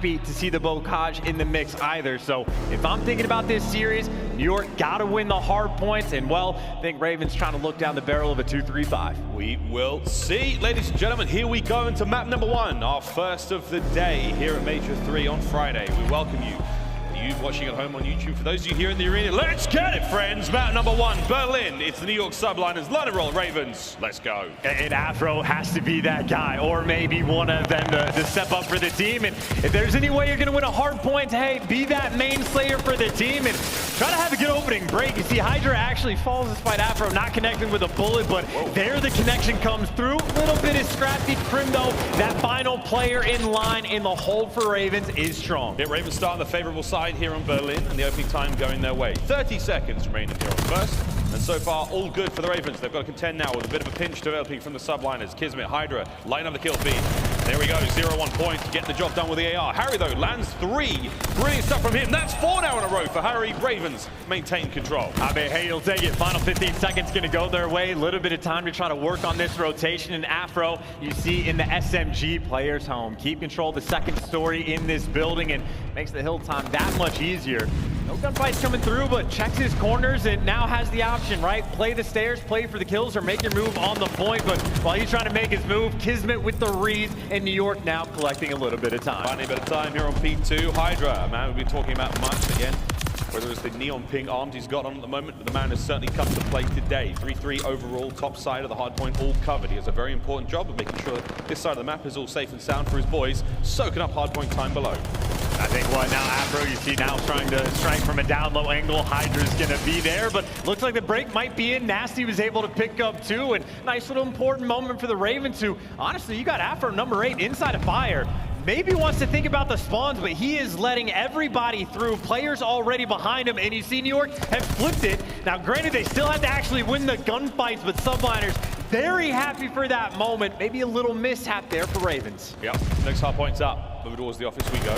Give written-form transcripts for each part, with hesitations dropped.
happy to see the Bocage in the mix either. So if I'm thinking about this series, New York gotta win the hard points, and well, I think Raven's trying to look down the barrel of a 2-3-5. We will see. Ladies and gentlemen, here we go into map number 1, our first of the day here at Major 3 on Friday. We welcome you. You watching at home on YouTube. For those of you here in the arena, let's get it, friends. Map number 1, Berlin. It's the New York Subliners, London Roll Ravens. Let's go. And Afro has to be that guy, or maybe one of them to step up for the team. And if there's any way you're going to win a hard point, hey, be that main slayer for the team and try to have a good opening break. You see, Hydra actually falls despite Afro not connecting with a bullet, but there the connection comes through. A little bit of scrappy Crim, though. That final player in line in the hold for Ravens is strong. Yeah, Ravens start on the favorable side here on Berlin, and the opening time going their way. 30 seconds remaining here on first, and so far all good for the Ravens. They've got to contend now with a bit of a pinch developing from the Subliners. Kismet, Hydra, line up the kill feed. There we go, 0-1 point, getting the job done with the AR. Harry, though, lands 3. Brilliant stuff from him. That's 4 now in a row for Harry. Ravens maintain control. aBeZy, he'll take it. Final 15 seconds going to go their way. A little bit of time to try to work on this rotation. And Afro, you see in the SMG players home. Keep control of the second story in this building and makes the hill time that much easier. No gunfights coming through, but checks his corners and now has the option, right? Play the stairs, play for the kills, or make your move on the point. But while he's trying to make his move, Kismet with the read, and New York now collecting a little bit of time. Finding a bit of time here on P2. Hydra, a man we've been talking about much again. Whether it's the neon pink arms he's got on at the moment, but the man has certainly come to play today. 3-3 overall, top side of the hard point, all covered. He has a very important job of making sure that this side of the map is all safe and sound for his boys, soaking up hard point time below. I think what now Afro, you see now trying to strike from a down low angle. Hydra's gonna be there, but looks like the break might be in. Nasty was able to pick up 2, and nice little important moment for the Ravens who, honestly, you got Afro number 8 inside of fire. Maybe wants to think about the spawns, but he is letting everybody through. Players already behind him, and you see New York have flipped it. Now, granted, they still had to actually win the gunfights, but Subliners very happy for that moment. Maybe a little mishap there for Ravens. Yep, next hard point's up. Over towards the office we go.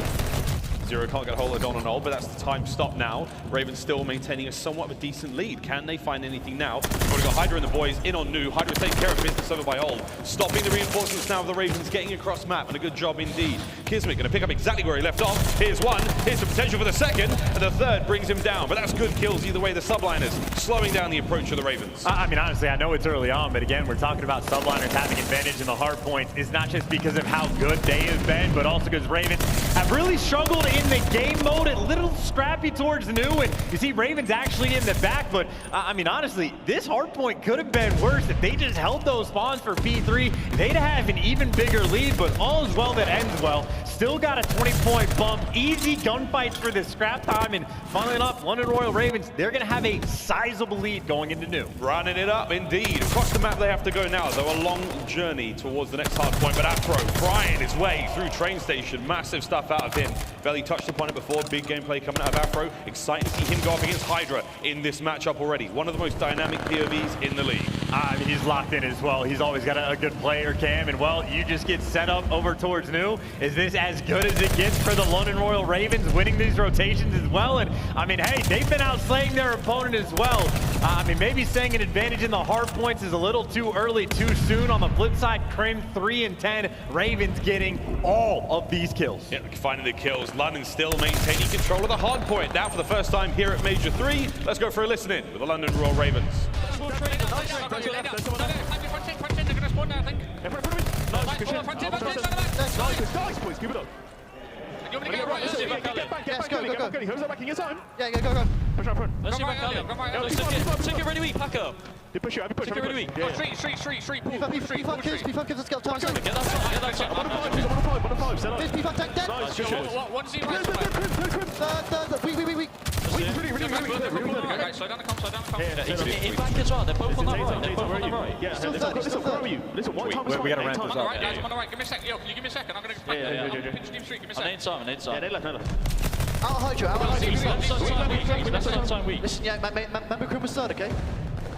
Zero can't get a hold of Don and all, but that's the time stop now. Ravens still maintaining a somewhat of a decent lead. Can they find anything now? We've got Hydra and the boys in on New. Hydra taking care of business over by Old. Stopping the reinforcements now of the Ravens, getting across map, and a good job indeed. Kismet going to pick up exactly where he left off. Here's one, here's the potential for the second, and the third brings him down. But that's good kills either way. The Subliners slowing down the approach of the Ravens. I mean, honestly, I know it's early on, but again, we're talking about Subliners having advantage in the hard points. It's not just because of how good they have been, but also because Ravens have really struggled in the game mode. A little scrappy towards New, and you see Ravens actually in the back, but I mean, honestly, this hard point could have been worse if they just held those spawns for P3. They'd have an even bigger lead, but all is well that ends well. Still got a 20-point bump. Easy gunfights for the scrap time, and funnily enough, London Royal Ravens, they're going to have a sizable lead going into New. Running it up, indeed. Across the map they have to go now, though a long journey towards the next hard point, but Afro prying his way through train station. Massive stuff out of him. Belly touched upon it before. Big gameplay coming out of Afro. Exciting to see him go up against Hydra in this matchup already. One of the most dynamic POVs in the league. I mean, he's locked in as well. He's always got a good player cam, and well, you just get set up over towards New. Is this as good as it gets for the London Royal Ravens winning these rotations as well? And I mean, hey, they've been outslaying their opponent as well. I mean, maybe saying an advantage in the hard points is a little too early, too soon. On the flip side, Crim 3 and 10, Ravens getting all of these kills. Yeah, finding the kills. London still maintaining control of the hard point. Now for the first time here at Major 3, let's go for a listen in with the London Royal Ravens. Take it really weak, pack up. Push it, Take it really weak. Street, pull. Let's get top. Get that side. What does he run? Slow down the comp. In back as well, they're both on that right. Yeah, listen, where are you? Listen, what time is it? We gotta ramp this I'm on the up. right, guys, I'm on the right. Give me a second. Yo, can you give me a second? I'm gonna explain. I'm pinch deep street. Give me a second. I'm inside. Yeah, they left. Out Hydra, out Hydra. That's time weak. Listen, yeah, remember Crim was third, okay?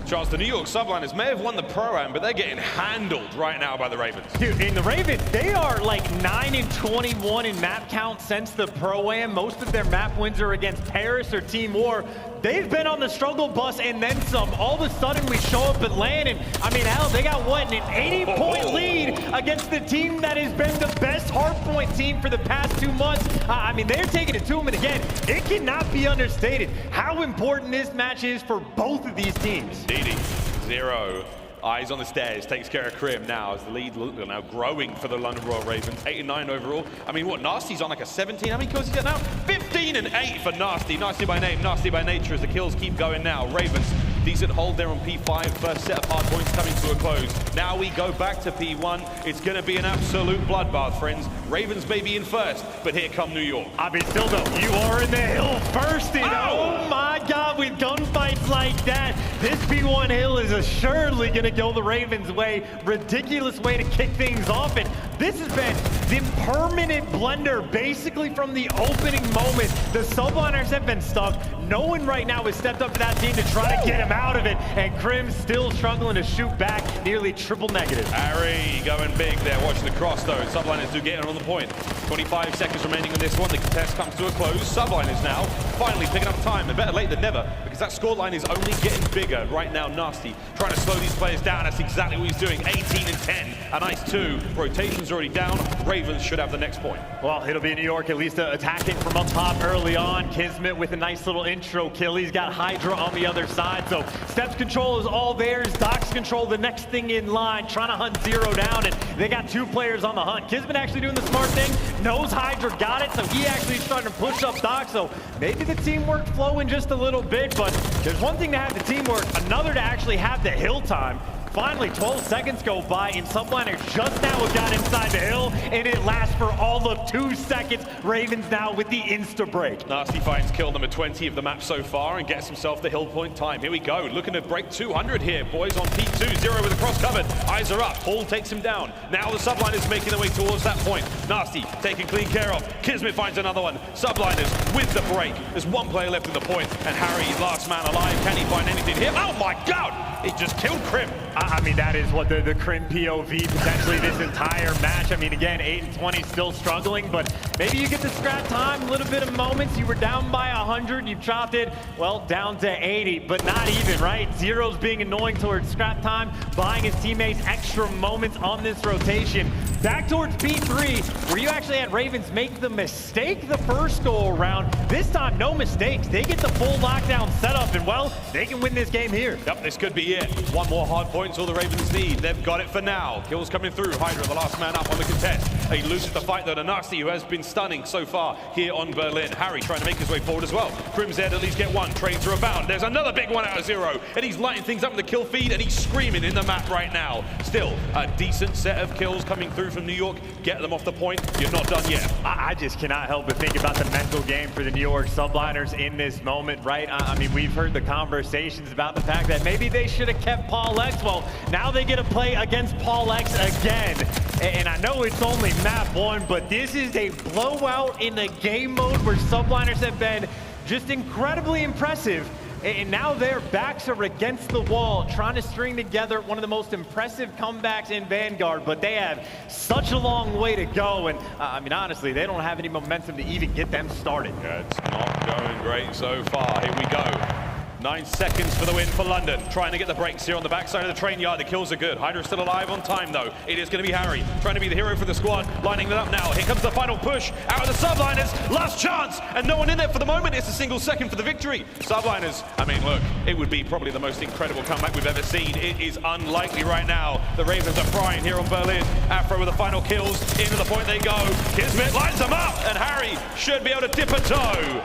Charles, the New York Subliners may have won the Pro-Am, but they're getting handled right now by the Ravens. Dude, in the Ravens, they are like 9 and 21 in map count since the Pro-Am. Most of their map wins are against Paris or Team War. they've been on the struggle bus and then some. All of a sudden, we show up at LAN, and I mean, hell, they got what, an 80-point lead against the team that has been the best hardpoint team for the past 2 months. I mean, they're taking it to them, and again, it cannot be understated how important this match is for both of these teams. Indeed. Zero. Eyes on the stairs, takes care of Crim now as the lead now growing for the London Royal Ravens. 8 and 9 overall. I mean, what, Nasty's on like a 17? How many kills he got now? 15 and 8 for Nasty. Nasty by name, Nasty by nature as the kills keep going now. Ravens, decent hold there on P5. First set of hard points coming to a close. Now we go back to P1. It's going to be an absolute bloodbath, friends. Ravens may be in first, but here come New York. I mean, still though, you are in the hill first, and oh my God, with gunfights like that, this P1 hill is assuredly going to go the Ravens' way. Ridiculous way to kick things off, and this has been the permanent blender basically from the opening moment. The Subliners have been stuck. No one right now has stepped up to that team to try to get him out of it, and Crim's still struggling to shoot back, nearly triple negative. Harry going big there, watching the cross though. Subliners do get it on the point. 25 seconds remaining on this one. The contest comes to a close. Subliners now finally picking up time, and better late than never, because that scoreline is only getting bigger right now. Nasty trying to slow these players down. That's exactly what he's doing. 18 and 10. A nice 2. Rotation's already down. Ravens should have the next point. Well, it'll be New York at least attacking from up top early on. Kismet with a nice little intro kill. He's got Hydra on the other side, so steps control is all theirs. Docs control the next thing in line, trying to hunt Zero down, and they got 2 players on the hunt. Kismet actually doing the smart thing, knows Hydra got it, so he actually starting to push up Doc, so maybe the teamwork flowing just a little bit, but there's one thing to have the teamwork, another to actually have the hill time. Finally, 12 seconds go by, and Subliners just now got inside the hill, and it lasts for all of 2 seconds. Ravens now with the insta-break. Nasty finds kill number 20 of the map so far and gets himself the hill point time. Here we go, looking to break 200 here, boys, on P2. Zero with the cross covered. Eyes are up. Paul takes him down. Now the Subliners making their way towards that point. Nasty taken clean care of. Kismet finds another one. Subliners with the break. There's 1 player left in the point, and Harry, last man alive. Can he find anything here? Oh my God! He just killed Crim. I mean, that is what the Crim POV potentially this entire match. I mean, again, 8 and 20 still struggling, but maybe you get the scrap time, a little bit of moments. You were down by 100, you chopped it, well, down to 80, but not even, right? Zero's being annoying towards scrap time, buying his teammates extra moments on this rotation. Back towards P3, where you actually had Ravens make the mistake the first go around. This time, no mistakes. They get the full lockdown setup, and well, they can win this game here. Yep, this could be it. 1 more hard point's all the Ravens need. They've got it for now. Kills coming through. Hydra, the last man up on the contest. He loses the fight though to Nasty, who has been stunning so far here on Berlin. Harry trying to make his way forward as well. Crim's there to at least get 1. Trades are abound. There's another big one out of Zero, and he's lighting things up in the kill feed, and he's screaming in the map right now. Still, a decent set of kills coming through from New York. Get them off the point. You're not done yet. I just cannot help but think about the mental game for the New York Subliners in this moment, right? I mean, we've heard the conversations about the fact that maybe they should have kept Paulehx. Well, now they get to play against Paulehx again. And I know it's only map 1, but this is a blowout in the game mode where Subliners have been just incredibly impressive. And now their backs are against the wall, trying to string together one of the most impressive comebacks in Vanguard, but they have such a long way to go. And I mean, honestly, they don't have any momentum to even get them started. Yeah, it's not going great so far. Here we go. 9 seconds for the win for London. Trying to get the breaks here on the backside of the train yard. The kills are good. Hydra's still alive on time, though. It is going to be Harry, trying to be the hero for the squad. Lining it up now. Here comes the final push. Out of the Subliners. Last chance. And no one in there for the moment. It's a single second for the victory. Subliners, I mean, look, it would be probably the most incredible comeback we've ever seen. It is unlikely right now. The Ravens are frying here on Berlin. Afro with the final kills. Into the point they go. Kismet lines them up. And Harry should be able to dip a toe.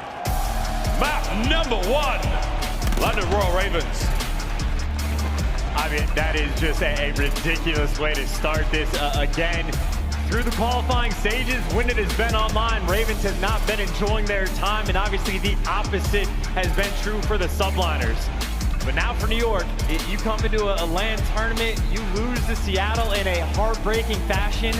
Map number 1. London Royal Ravens. I mean, that is just a ridiculous way to start this again. Through the qualifying stages, when it has been online, Ravens have not been enjoying their time, and obviously the opposite has been true for the Subliners. But now for New York, you come into a LAN tournament, you lose to Seattle in a heartbreaking fashion.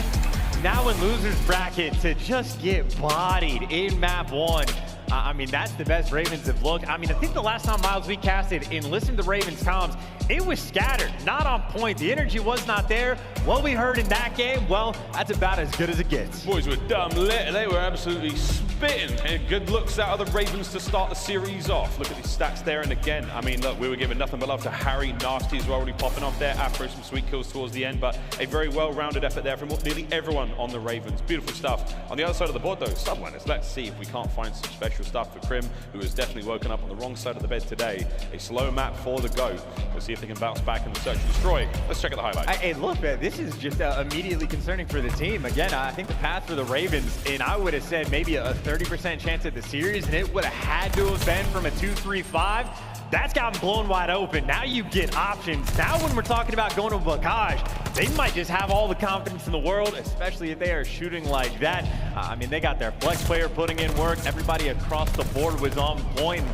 Now in loser's bracket, to just get bodied in map 1. I mean, that's the best Ravens have looked. I mean, I think the last time, Miles, we casted and listened to Ravens comms, it was scattered, not on point. The energy was not there. What we heard in that game, well, that's about as good as it gets. Boys were dumb lit. They were absolutely spitting. And good looks out of the Ravens to start the series off. Look at these stats there. And again, I mean, look, we were giving nothing but love to Harry. Nasty as well, already popping off there. Afro, some sweet kills towards the end, but a very well-rounded effort there from nearly everyone on the Ravens. Beautiful stuff. On the other side of the board, though, Subliners. Let's see if we can't find some special stuff for Crim, who has definitely woken up on the wrong side of the bed today. A slow map for the go. We'll see if they can bounce back in the search and destroy. Let's check out the highlights. Hey, look, man, this is just immediately concerning for the team. Again, I think the path for the Ravens, and I would have said maybe a 30% chance at the series, and it would have had to have been from a 2-3-5. That's gotten blown wide open. Now you get options. Now when we're talking about going to Bocage, they might just have all the confidence in the world, especially if they are shooting like that. I mean, they got their flex player putting in work. Everybody across the board was on point.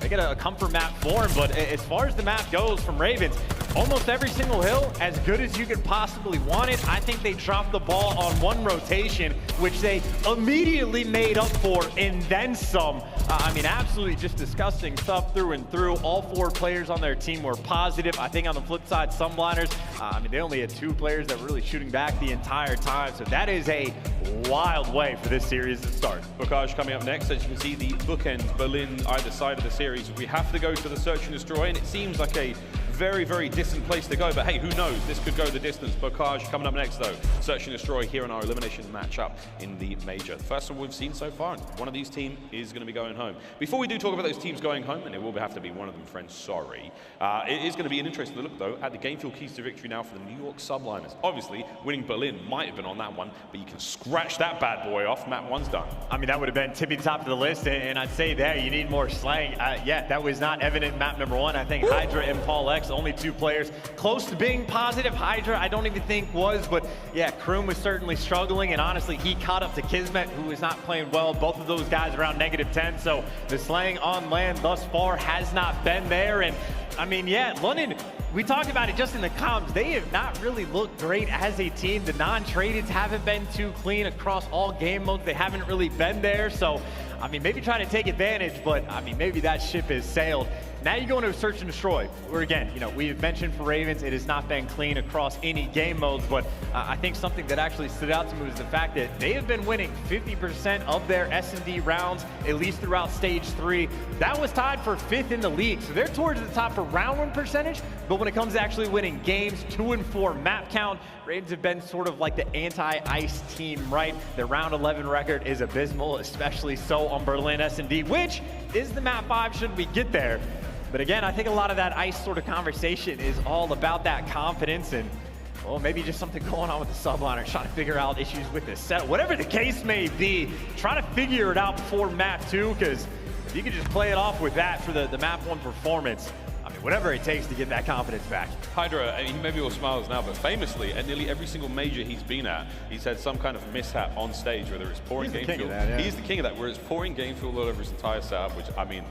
They get a comfort map for him, but as far as the map goes from Ravens, almost every single hill, as good as you could possibly want it. I think they dropped the ball on one rotation, which they immediately made up for and then some. I mean, absolutely just disgusting stuff through and through. All 4 players on their team were positive. I think on the flip side, Subliners, I mean, they only had 2 players that were really shooting back the entire time. So that is a wild way for this series to start. Bocage coming up next. As you can see, the bookends, Berlin, either side of the series. We have to go to the search and destroy, and it seems like a very, very distant place to go, but hey, who knows? This could go the distance. Bocage coming up next, though. Search and destroy here in our elimination matchup in the major. The first one we've seen so far, and one of these teams is going to be going home. Before we do talk about those teams going home, and it will have to be one of them, friends, sorry, it is going to be an interesting look, though, at the game fuel keys to victory now for the New York Subliners. Obviously, winning Berlin might have been on that one, but you can scratch that bad boy off. Map 1's done. I mean, that would have been tippy top of the list, and I'd say there, you need more slang. Yeah, that was not evident in map number 1. I think Hydra and Paulehx, only 2 players close to being positive. Hydra, I don't even think was, but yeah, Kroom was certainly struggling, and honestly, he caught up to Kismet, who was not playing well. Both of those guys around -10, so the slang on land thus far has not been there. And I mean, yeah, London, we talked about it just in the comms. They have not really looked great as a team. The non-tradeds haven't been too clean across all game modes. They haven't really been there. So, I mean, maybe trying to take advantage, but I mean, maybe that ship has sailed. Now you go into a search and destroy, where again, you know, we've mentioned for Ravens, it has not been clean across any game modes, but I think something that actually stood out to me was the fact that they have been winning 50% of their S&D rounds, at least throughout stage 3. That was tied for 5th in the league, so they're towards the top for round 1 percentage, but when it comes to actually winning games, 2 and 4 map count, Ravens have been sort of like the anti-ice team, right? Their round 11 record is abysmal, especially so on Berlin S&D, which is the map 5 should we get there. But again, I think a lot of that ice sort of conversation is all about that confidence and, well, maybe just something going on with the Subliners, trying to figure out issues with this set. Whatever the case may be, try to figure it out before map 2, because if you could just play it off with that for the map 1 performance, I mean, whatever it takes to get that confidence back. Hydra, he maybe all smiles now, but famously, at nearly every single major he's been at, he's had some kind of mishap on stage, whether it's pouring game fuel. Yeah. He's the king of that, where it's pouring game fuel all over his entire setup, which, I mean,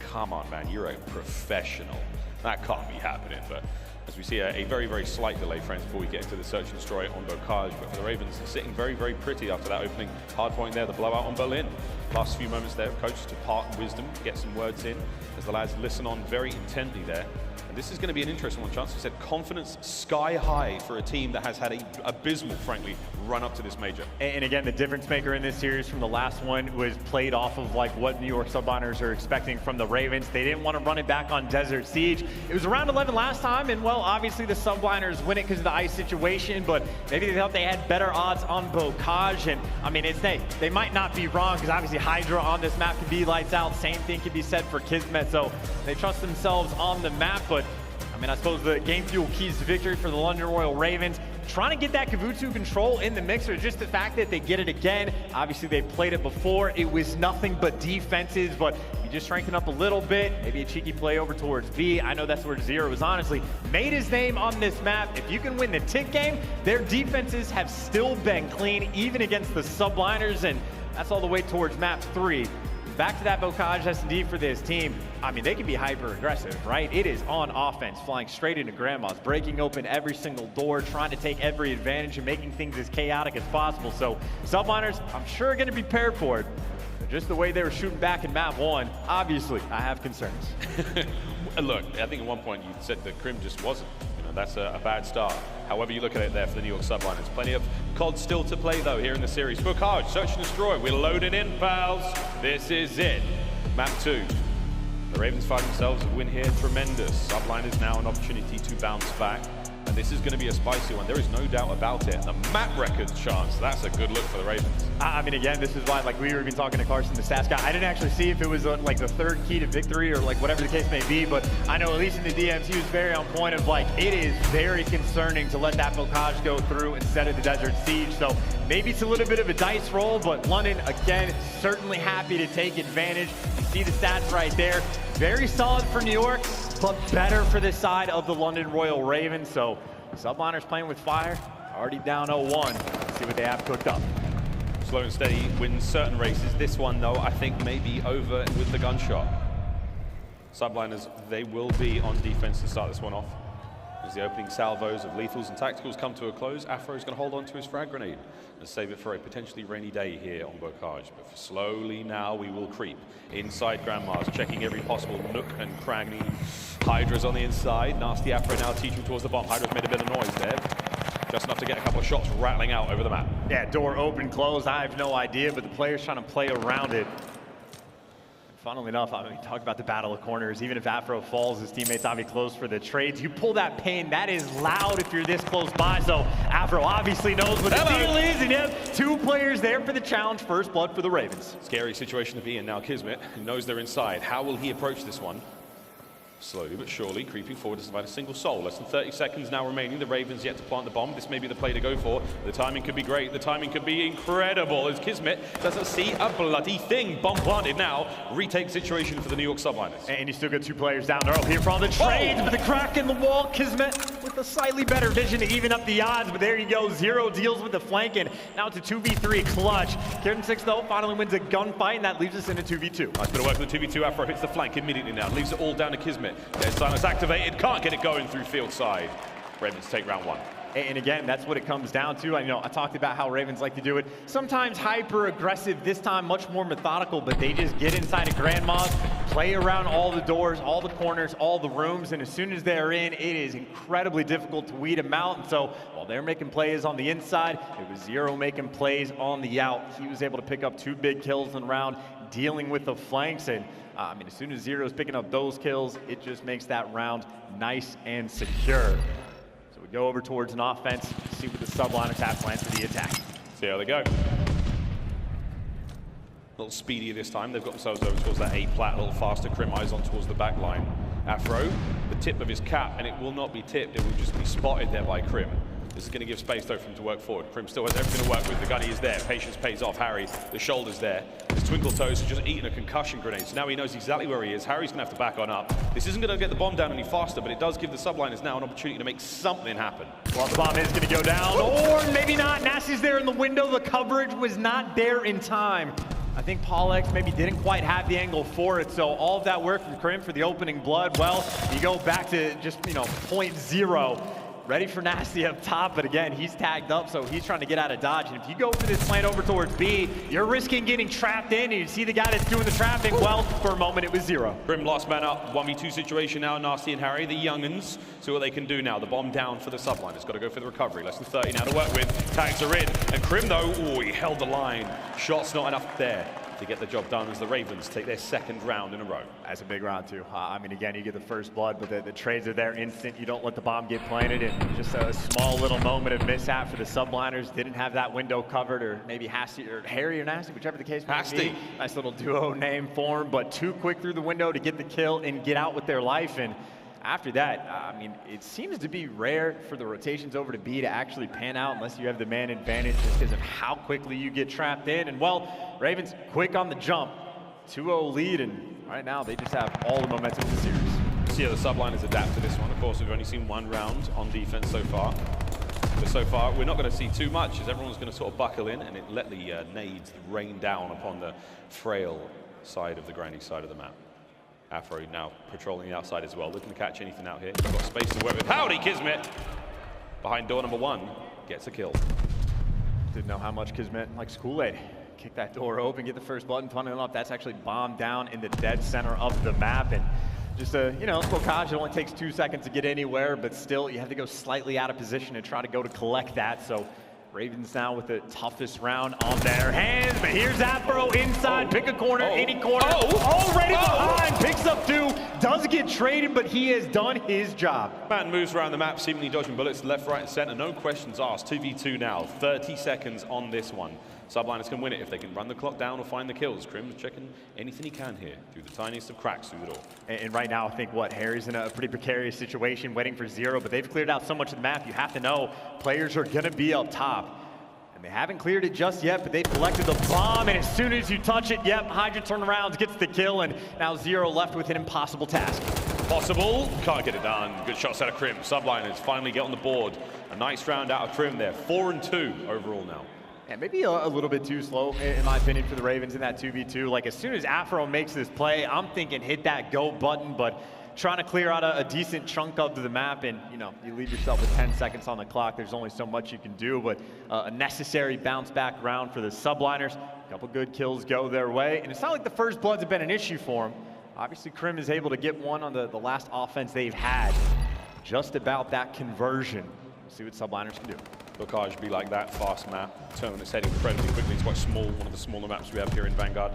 come on, man, you're a professional. That can't be happening, but as we see a very, very slight delay, friends, before we get into the search and destroy on Bocage, but for the Ravens, sitting very, very pretty after that opening hard point there, the blowout on Berlin. Last few moments there, coach to part wisdom, get some words in, as the lads listen on very intently there. And this is going to be an interesting one, Chance. We said confidence sky high for a team that has had a abysmal, frankly, run up to this major. And again, the difference maker in this series from the last one was played off of like what New York Subliners are expecting from the Ravens. They didn't want to run it back on Desert Siege. It was around 11 last time, and well, obviously the Subliners win it because of the ice situation, but maybe they thought they had better odds on Bocage, and I mean, it's they might not be wrong, because obviously Hydra on this map can be lights out. Same thing can be said for Kismet, so they trust themselves on the map, but I mean, I suppose the game fuel keys to victory for the London Royal Ravens. Trying to get that Kavutu control in the mixer, just the fact that they get it again. Obviously, they played it before. It was nothing but defenses, but you just strengthen up a little bit. Maybe a cheeky play over towards B. I know that's where Zero was honestly made his name on this map. If you can win the tick game, their defenses have still been clean, even against the Subliners, and that's all the way towards map 3. Back to that Bocage S&D for this team. I mean, they can be hyper aggressive, right? It is on offense, flying straight into grandmas, breaking open every single door, trying to take every advantage and making things as chaotic as possible. So Subliners, I'm sure, are going to be prepared for it. just the way they were shooting back in map 1, obviously, I have concerns. Look, I think at one point you said that Crim just wasn't. You know, that's a bad start. However you look at it there for the New York Subliners. Plenty of COD still to play, though, here in the series. Bocage, search and destroy. We're loading in, pals. This is it. Map 2. The Ravens find themselves a win here. Tremendous. Subliners now an opportunity to bounce back. And this is going to be a spicy one. There is no doubt about it. The map records chance. That's a good look for the Ravens. I mean, again, this is why, like, we were even talking to Carson, the stats guy. I didn't actually see if it was like the third key to victory or like whatever the case may be, but I know at least in the DMs he was very on point of like, it is very concerning to let that Bocage go through instead of the Desert Siege. So maybe it's a little bit of a dice roll, but London, again, certainly happy to take advantage. You see the stats right there. Very solid for New York, but better for this side of the London Royal Ravens. So Subliners playing with fire, already down 0-1. Let's see what they have cooked up. Slow and steady wins certain races. This one, though, I think may be over with the gunshot. Subliners, they will be on defense to start this one off. As the opening salvos of lethals and tacticals come to a close, Afro is going to hold on to his frag grenade and save it for a potentially rainy day here on Bocage. But slowly now we will creep inside Grandma's, checking every possible nook and cranny. Hydra's on the inside. Nasty Afro now teaching towards the bomb. Hydra's made a bit of noise there. Just enough to get a couple of shots rattling out over the map. Yeah, door open, closed, I have no idea, but the player's trying to play around it. Funnily enough, I mean, talk about the battle of corners. Even if Afro falls, his teammates obviously close for the trades. You pull that pin, that is loud if you're this close by. So Afro obviously knows what the deal is, and you have two players there for the challenge. First blood for the Ravens. Scary situation to be in now. Kismet knows they're inside. How will he approach this one? Slowly but surely, creeping forward to survive a single soul. Less than 30 seconds now remaining. The Ravens yet to plant the bomb. This may be the play to go for. The timing could be great. The timing could be incredible as Kismet doesn't see a bloody thing. Bomb planted now. Retake situation for the New York Subliners. And you still got two players down there. Here for all the trades, but the crack in the wall. Kismet with a slightly better vision to even up the odds. But there you go. Zero deals with the flank, and now it's a 2v3 clutch. Crimsix, though, finally wins a gunfight, and that leaves us in a 2v2. Nice bit of work with the 2v2. Afro hits the flank immediately now. Leaves it all down to Kismet. There's silence activated, can't get it going through field side. Ravens take round one. And again, that's what it comes down to. I know I talked about how Ravens like to do it. Sometimes hyper aggressive, this time much more methodical, but they just get inside of Grandma's, play around all the doors, all the corners, all the rooms, and as soon as they're in, it is incredibly difficult to weed them out. And so while they're making plays on the inside, it was Zero making plays on the out. He was able to pick up 2 big kills in the round, dealing with the flanks, and I mean, as soon as Zero's picking up those kills, it just makes that round nice and secure. So we go over towards an offense, see what the Subliners have planned for the attack. See how they go. A little speedier this time. They've got themselves over towards that A plat, a little faster. Crim eyes on towards the back line. Afro, the tip of his cap, and it will not be tipped, it will just be spotted there by Crim. This is going to give space, though, for him to work forward. Crim still has everything to work with. The gunny is there. Patience pays off. Harry, the shoulder's there. His Twinkle Toes has just eaten a concussion grenade, so now he knows exactly where he is. Harry's going to have to back on up. This isn't going to get the bomb down any faster, but it does give the Subliners now an opportunity to make something happen. Well, the bomb is going to go down, or maybe not. Nasty's there in the window. The coverage was not there in time. I think Paulehx maybe didn't quite have the angle for it, so all of that work from Crim for the opening blood, well, you go back to just, you know, 0.0. Ready for Nasty up top, but again, he's tagged up, so he's trying to get out of dodge. And if you go for this plant over towards B, you're risking getting trapped in, and you see the guy that's doing the trapping. Well, for a moment, it was Zero. Crim last man up, 1v2 situation now. Nasty and Harry, the young'uns, see what they can do now. The bomb down for the Subliners. Got to go for the recovery. Less than 30 now to work with. Tags are in, and Crim, though, oh, he held the line. Shots not enough there to get the job done as the Ravens take their second round in a row. That's a big round, too. I mean, again, you get the first blood, but the trades are there instant. You don't let the bomb get planted, and just a small little moment of mishap for the Subliners. Didn't have that window covered, or maybe Hasty, or Harry or Nasty, whichever the case may be. Nice little duo name for him, but too quick through the window to get the kill and get out with their life. And after that, I mean, it seems to be rare for the rotations over to B to actually pan out unless you have the man advantage just because of how quickly you get trapped in. And well, Ravens quick on the jump, 2-0 lead, and right now they just have all the momentum in the series. See how the Subliners adapt to this one. Of course, we've only seen one round on defense so far. But so far, we're not going to see too much as everyone's going to sort of buckle in and let the nades rain down upon the frail side of the granny side of the map. Afro now patrolling the outside as well, looking to catch anything out here. He's got space to work with. Howdy, Kismet! Behind door number 1, gets a kill. Didn't know how much Kismet likes Kool-Aid. kick that door open, get the first button, funnily enough, that's actually bombed down in the dead center of the map. And just you know, Bocage, it only takes 2 seconds to get anywhere, but still, you have to go slightly out of position and try to go to collect that. So Ravens now with the toughest round on their hands, but here's Afro inside, pick a corner, any corner, already behind, picks up 2, does get traded, but he has done his job. Man moves around the map, seemingly dodging bullets left, right, and center. No questions asked. 2v2 now, 30 seconds on this one. Subliners can win it if they can run the clock down or find the kills. Crim's checking anything he can here through the tiniest of cracks through the door. And right now, I think Harry's in a pretty precarious situation waiting for Zero, but they've cleared out so much of the map. You have to know players are going to be up top. And they haven't cleared it just yet, but they've collected the bomb, and as soon as you touch it, yep, Hydra turnarounds, gets the kill, and now Zero left with an impossible task. Possible, can't get it done. Good shots out of Crim. Subliners finally get on the board. A nice round out of Crim there. 4-2 overall now. And maybe a little bit too slow, in my opinion, for the Ravens in that 2v2. Like, as soon as Afro makes this play, I'm thinking hit that go button, but trying to clear out a decent chunk of the map, and, you know, you leave yourself with 10 seconds on the clock. There's only so much you can do, but a necessary bounce-back round for the Subliners. A couple good kills go their way, and it's not like the first bloods have been an issue for them. Obviously, Crim is able to get one on the last offense they've had. Just about that conversion. We'll see what Subliners can do. Bocage be like that, fast map, turning its head incredibly quickly. It's quite small, one of the smaller maps we have here in Vanguard.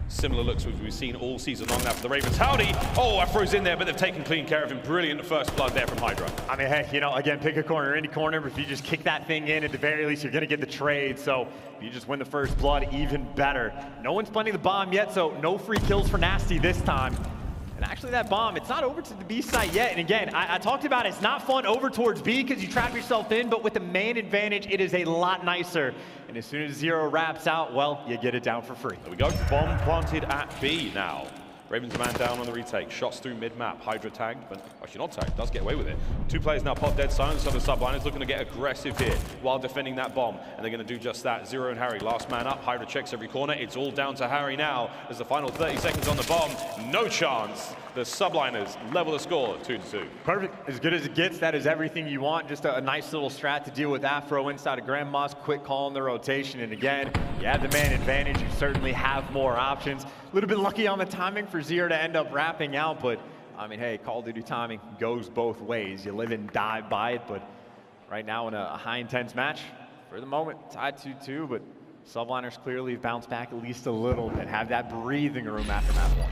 Similar looks as we've seen all season long now for the Ravens. Howdy! Oh, Afro's in there, but they've taken clean care of him. Brilliant first blood there from Hydra. I mean, hey, you know, again, pick a corner, any corner, but if you just kick that thing in, at the very least, you're going to get the trade. So if you just win the first blood, even better. No one's planting the bomb yet, so no free kills for Nasty this time. And actually that bomb, it's not over to the B site yet. And again, I talked about it's not fun over towards B because you trap yourself in, but with the man advantage, it is a lot nicer. And as soon as Zero wraps out, well, you get it down for free. There we go, bomb planted at B now. Ravens a man down on the retake. Shots through mid-map. Hydra tagged, but actually not tagged. Does get away with it. 2 players now pop dead silence on the Subliners, looking to get aggressive here while defending that bomb. And they're going to do just that. Zero and Harry, last man up. Hydra checks every corner. It's all down to Harry now as the final 30 seconds on the bomb. No chance. The Subliners level the score, 2-2. Perfect. As good as it gets, that is everything you want. Just a nice little strat to deal with Afro inside of Grandma's. Quick call in the rotation. And again, you have the man advantage. You certainly have more options. A little bit lucky on the timing for Zero to end up wrapping out, but I mean, hey, Call of Duty timing goes both ways. You live and die by it, but right now in a high intense match, for the moment, tied 2-2, but Subliners clearly bounced back at least a little bit, have that breathing room after map 1.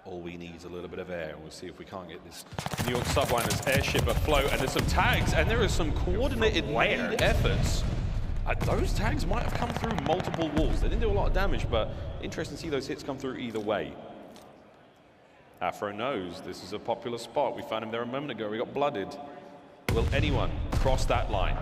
All we need is a little bit of air. We'll see if we can't get this New York Subliners airship afloat. And there's some tags, and there are some coordinated lead efforts. Those tags might have come through multiple walls. They didn't do a lot of damage, but interesting to see those hits come through either way. Afro knows this is a popular spot. We found him there a moment ago. We got blooded. Will anyone cross that line?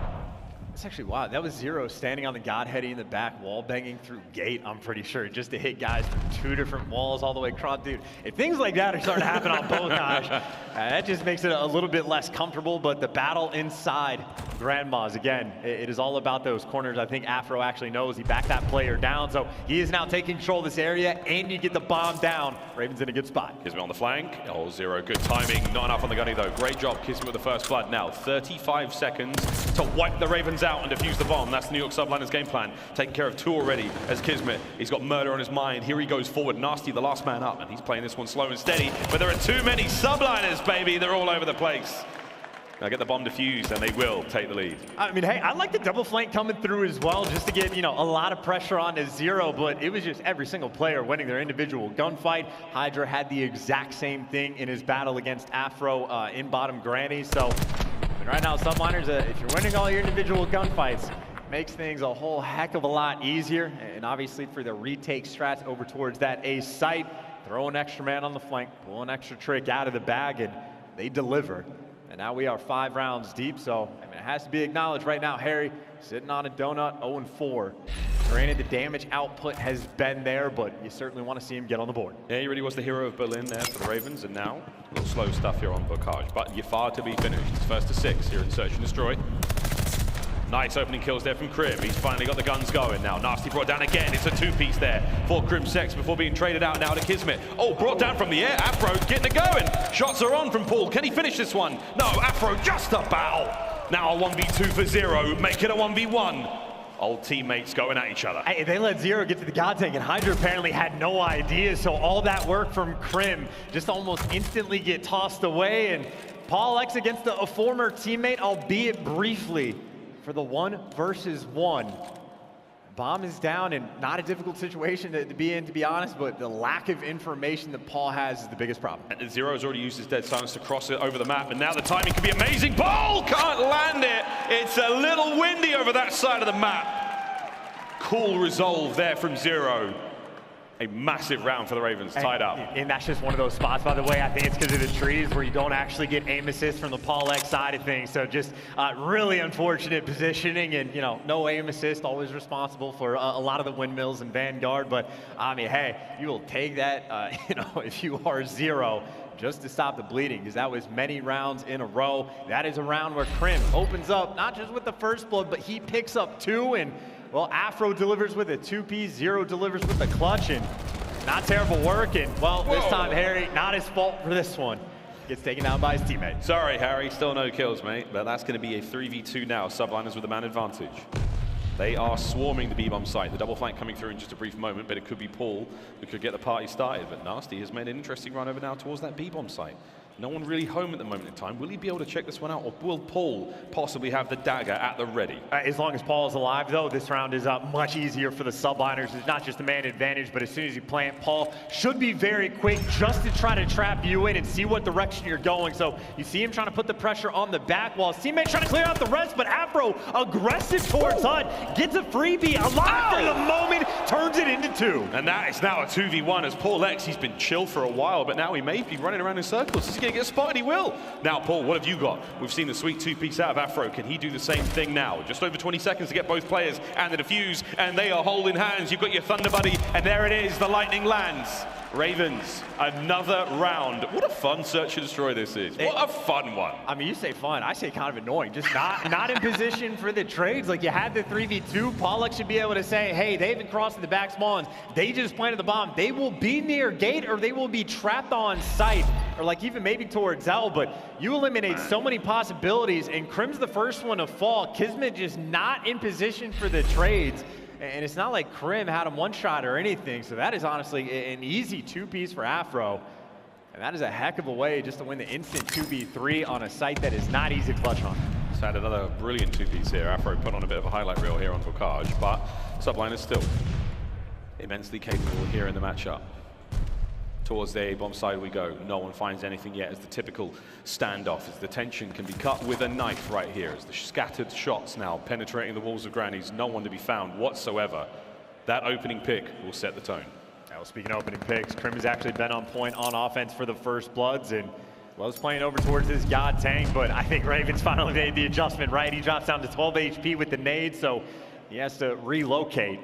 That's actually wild. That was Zero standing on the Godhead in the back, wall banging through gate, I'm pretty sure, just to hit guys from 2 different walls all the way across. Dude, if things like that are starting to happen on Bocage, that just makes it a little bit less comfortable, but the battle inside Grandma's, again, it is all about those corners. I think Afro actually knows he backed that player down, so he is now taking control of this area, and you get the bomb down. Ravens in a good spot. Kismet on the flank. Oh, Zero, good timing. Not enough on the gunny, though. Great job, Kismet with the first blood. Now, 35 seconds to wipe the Ravens out and defuse the bomb. That's the New York Subliners game plan. Taking care of 2 already as Kismet. He's got murder on his mind. Here he goes forward. Nasty, the last man up, and he's playing this one slow and steady. But there are too many Subliners, baby. They're all over the place. Now get the bomb defused, and they will take the lead. I mean, hey, I like the double flank coming through as well, just to get, you know, a lot of pressure onto Zero, but it was just every single player winning their individual gunfight. Hydra had the exact same thing in his battle against Afro in bottom granny, so and right now, Subliners, if you're winning all your individual gunfights, makes things a whole heck of a lot easier, and obviously for the retake strats over towards that A site, throw an extra man on the flank, pull an extra trick out of the bag, and they deliver. And now we are 5 rounds deep, so I mean, it has to be acknowledged right now, Harry sitting on a donut, 0-4. Granted, the damage output has been there, but you certainly want to see him get on the board. Yeah, he really was the hero of Berlin there for the Ravens, and now a little slow stuff here on Bocage, but you're far to be finished. It's 1st to 6 here in Search and Destroy. Nice opening kills there from Crim. He's finally got the guns going now. Nasty brought down again. It's a 2-piece there for Crimsix before being traded out now to Kismet. Oh, brought down from the air. Afro getting it going. Shots are on from Paul. Can he finish this one? No, Afro just about. Now a 1v2 for Zero. Make it a 1v1. Old teammates going at each other. Hey, they let Zero get to the God tank, and Hydra apparently had no idea, so all that work from Crim just almost instantly get tossed away, and Paulehx against a former teammate, albeit briefly, for the 1 versus 1. Bomb is down, and not a difficult situation to be in, to be honest, but the lack of information that Paul has is the biggest problem. And Zero's already used his Dead Silence to cross it over the map, and now the timing could be amazing. Paul can't land it. It's a little windy over that side of the map. Cool resolve there from Zero. A massive round for the Ravens, tied up. And that's just one of those spots, by the way. I think it's because of the trees where you don't actually get aim assist from the Paulehx side of things. So just really unfortunate positioning, and no aim assist, always responsible for a lot of the windmills and Vanguard. But I mean, hey, you will take that, if you are Zero, just to stop the bleeding, because that was many rounds in a row. That is a round where Crim opens up, not just with the first blood, but he picks up 2, and well, Afro delivers with a 2-piece, Zero delivers with the clutch, and not terrible work, and well, this time Harry, not his fault for this one. Gets taken down by his teammate. Sorry, Harry, still no kills, mate, but that's going to be a 3v2 now. Subliners with the man advantage. They are swarming the B-bomb site. The double flank coming through in just a brief moment, but it could be Paul who could get the party started, but Nasty has made an interesting run over now towards that B-bomb site. No one really home at the moment in time. Will he be able to check this one out, or will Paul possibly have the dagger at the ready? As long as Paul is alive, though, this round is much easier for the Subliners. It's not just a man advantage, but as soon as you plant, Paul should be very quick just to try to trap you in and see what direction you're going. So you see him trying to put the pressure on the back while his teammates trying to clear out the rest, but Afro aggressive towards HUD, gets a freebie, alive for the moment, turns it into 2. And that is now a 2v1 as Paulehx, he's been chill for a while, but now he may be running around in circles. He's going to get spotted, he will. Now, Paul, what have you got? We've seen the sweet 2-piece out of Afro. Can he do the same thing now? Just over 20 seconds to get both players and the defuse, and they are holding hands. You've got your Thunder Buddy, and there it is, the lightning lands. Ravens, another round. What a fun search and destroy this is. What a fun one. I mean, you say fun, I say kind of annoying. Just not in position for the trades. Like, you had the 3v2. Paulehx should be able to say, hey, they haven't crossed the back spawns. They just planted the bomb. They will be near gate, or they will be trapped on site, or like even maybe towards L. But you eliminate so many possibilities, and Crim's the first one to fall. Kismet just not in position for the trades. And it's not like Crim had him one-shot or anything, so that is honestly an easy 2-piece for Afro. And that is a heck of a way just to win the instant 2v3 on a site that is not easy to clutch on. Just had another brilliant 2-piece here. Afro put on a bit of a highlight reel here on Bocage, but Subliners still immensely capable here in the matchup. Towards the A-bomb side we go. No one finds anything yet as the typical standoff, as the tension can be cut with a knife right here, as the scattered shots now penetrating the walls of Grannies. No one to be found whatsoever. That opening pick will set the tone. Now, speaking of opening picks, Crim has actually been on point on offense for the first bloods, and loves playing over towards his God tank, but I think Ravens finally made the adjustment, right? He drops down to 12 HP with the nade, so he has to relocate.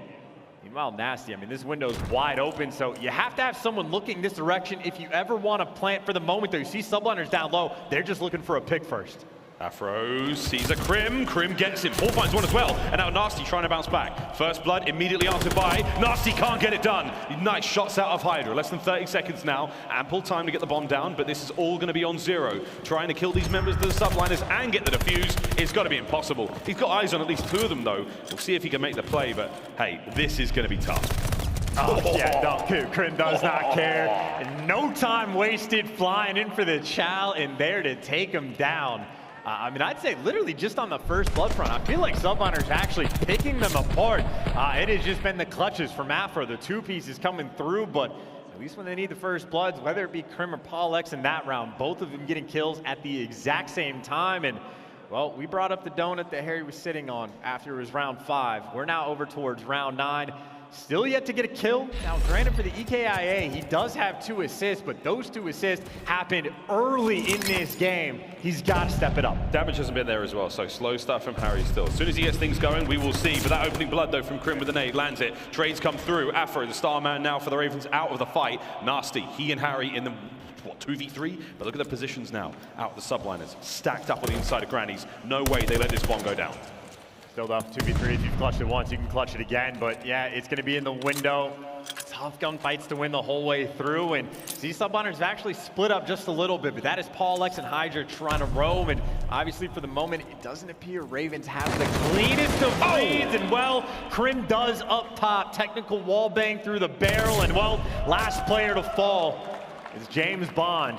Meanwhile, Nasty, I mean, this window's wide open, so you have to have someone looking this direction if you ever want to plant for the moment, though. You see Subliners down low, they're just looking for a pick first. Afro sees a Crim gets him. Paul finds one as well, and now Nasty trying to bounce back. First blood immediately answered by Nasty, can't get it done. Nice shots out of Hydra. Less than 30 seconds now. Ample time to get the bomb down, but this is all going to be on Zero. Trying to kill these members of the Subliners and get the defuse. It's got to be impossible. He's got eyes on at least 2 of them, though. We'll see if he can make the play, but hey, this is going to be tough. Oh, yeah, no, Crim does not care. And no time wasted flying in for the chow and there to take him down. I mean, I'd say literally just on the first blood front, I feel like Subliners actually picking them apart. It has just been the clutches from Afro. The 2-pieces coming through, but at least when they need the first bloods, whether it be Crim or Paulehx in that round, both of them getting kills at the exact same time. And well, we brought up the donut that Harry was sitting on after it was round 5. We're now over towards round 9. Still yet to get a kill. Now, granted, for the EKIA, he does have 2 assists, but those 2 assists happened early in this game. He's got to step it up. Damage hasn't been there as well, so slow start from Harry still. As soon as he gets things going, we will see. But that opening blood, though, from Crim with the nade, lands it. Trades come through. Afro, the star man now for the Ravens, out of the fight. Nasty, he and Harry in the, what, 2v3? But look at the positions now. Out the Subliners, stacked up on the inside of Grannies. No way they let this bomb go down. Still up 2v3. If you've clutched it once, you can clutch it again. But yeah, it's going to be in the window. Tough gunfights to win the whole way through. And these Subliners have actually split up just a little bit, but that is Paulehx and Hydra trying to roam. And Obviously, for the moment, it doesn't appear Ravens have the cleanest of leads. And, well, Crim does up top. Technical wall bang through the barrel. And, well, last player to fall is James Bond.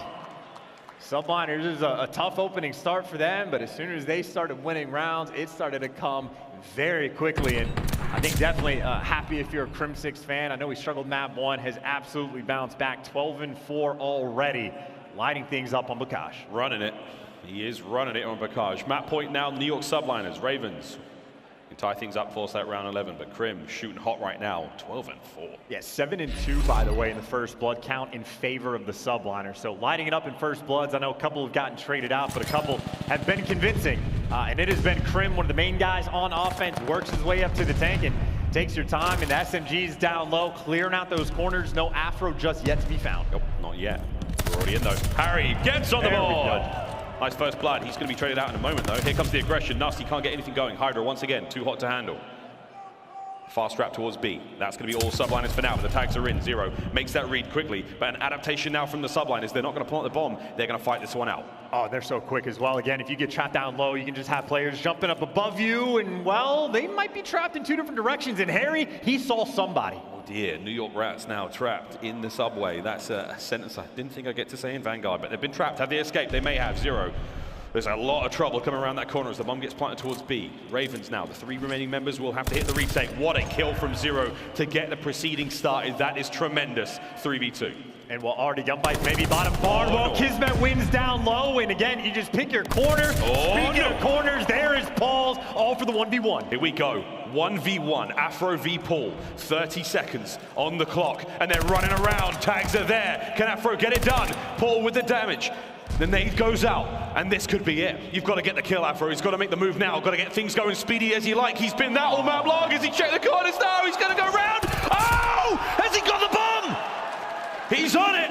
Subliners is a tough opening start for them, but as soon as they started winning rounds, it started to come very quickly. And I think definitely happy if you're a Crimsix fan. I know he struggled map 1, has absolutely bounced back 12-4 already, lighting things up on Bocage. Running it. He is running it on Bocage. Map point now, New York Subliners. Ravens can tie things up, force that round 11, but Crim shooting hot right now, 12-4. Yeah, 7-2, by the way, in the first blood count in favor of the Subliners. So lighting it up in first bloods. I know a couple have gotten traded out, but a couple have been convincing. And it has been Crim, one of the main guys on offense, works his way up to the tank and takes your time. And the SMG's down low, clearing out those corners. No Afro just yet to be found. Nope, not yet. We're already in though. Harry gets on the board. Nice first blood. He's going to be traded out in a moment, though. Here comes the aggression. Nasty can't get anything going. Hydra, once again, too hot to handle. Fast trap towards B. That's going to be all Subliners for now, but the tags are in. Zero makes that read quickly, but an adaptation now from the Subliners. They're not going to plant the bomb. They're going to fight this one out. Oh, they're so quick as well. Again, if you get trapped down low, you can just have players jumping up above you, and, well, they might be trapped in two different directions. And Harry, he saw somebody. Oh, dear. New York Rats now trapped in the subway. That's a sentence I didn't think I'd get to say in Vanguard, but they've been trapped. Have they escaped? They may have. Zero. There's a lot of trouble coming around that corner as the bomb gets planted towards B. Ravens now, the 3 remaining members will have to hit the retake. What a kill from Zero to get the proceeding started. That is tremendous. 3v2. And we'll already Gunfight maybe bottom barn. Well, Kismet wins down low, and again, you just pick your corner. Speaking of corners, there is Paul's, all for the 1v1. Here we go. 1v1, Afro v Paul. 30 seconds on the clock, and they're running around. Tags are there. Can Afro get it done? Paul with the damage. The nade goes out, and this could be it. You've got to get the kill, Afro. He's got to make the move now. Got to get things going speedy as you like. He's been that all map long. Has he checked the corners? No, he's going to go round. Oh! Has he got the bomb? He's on it.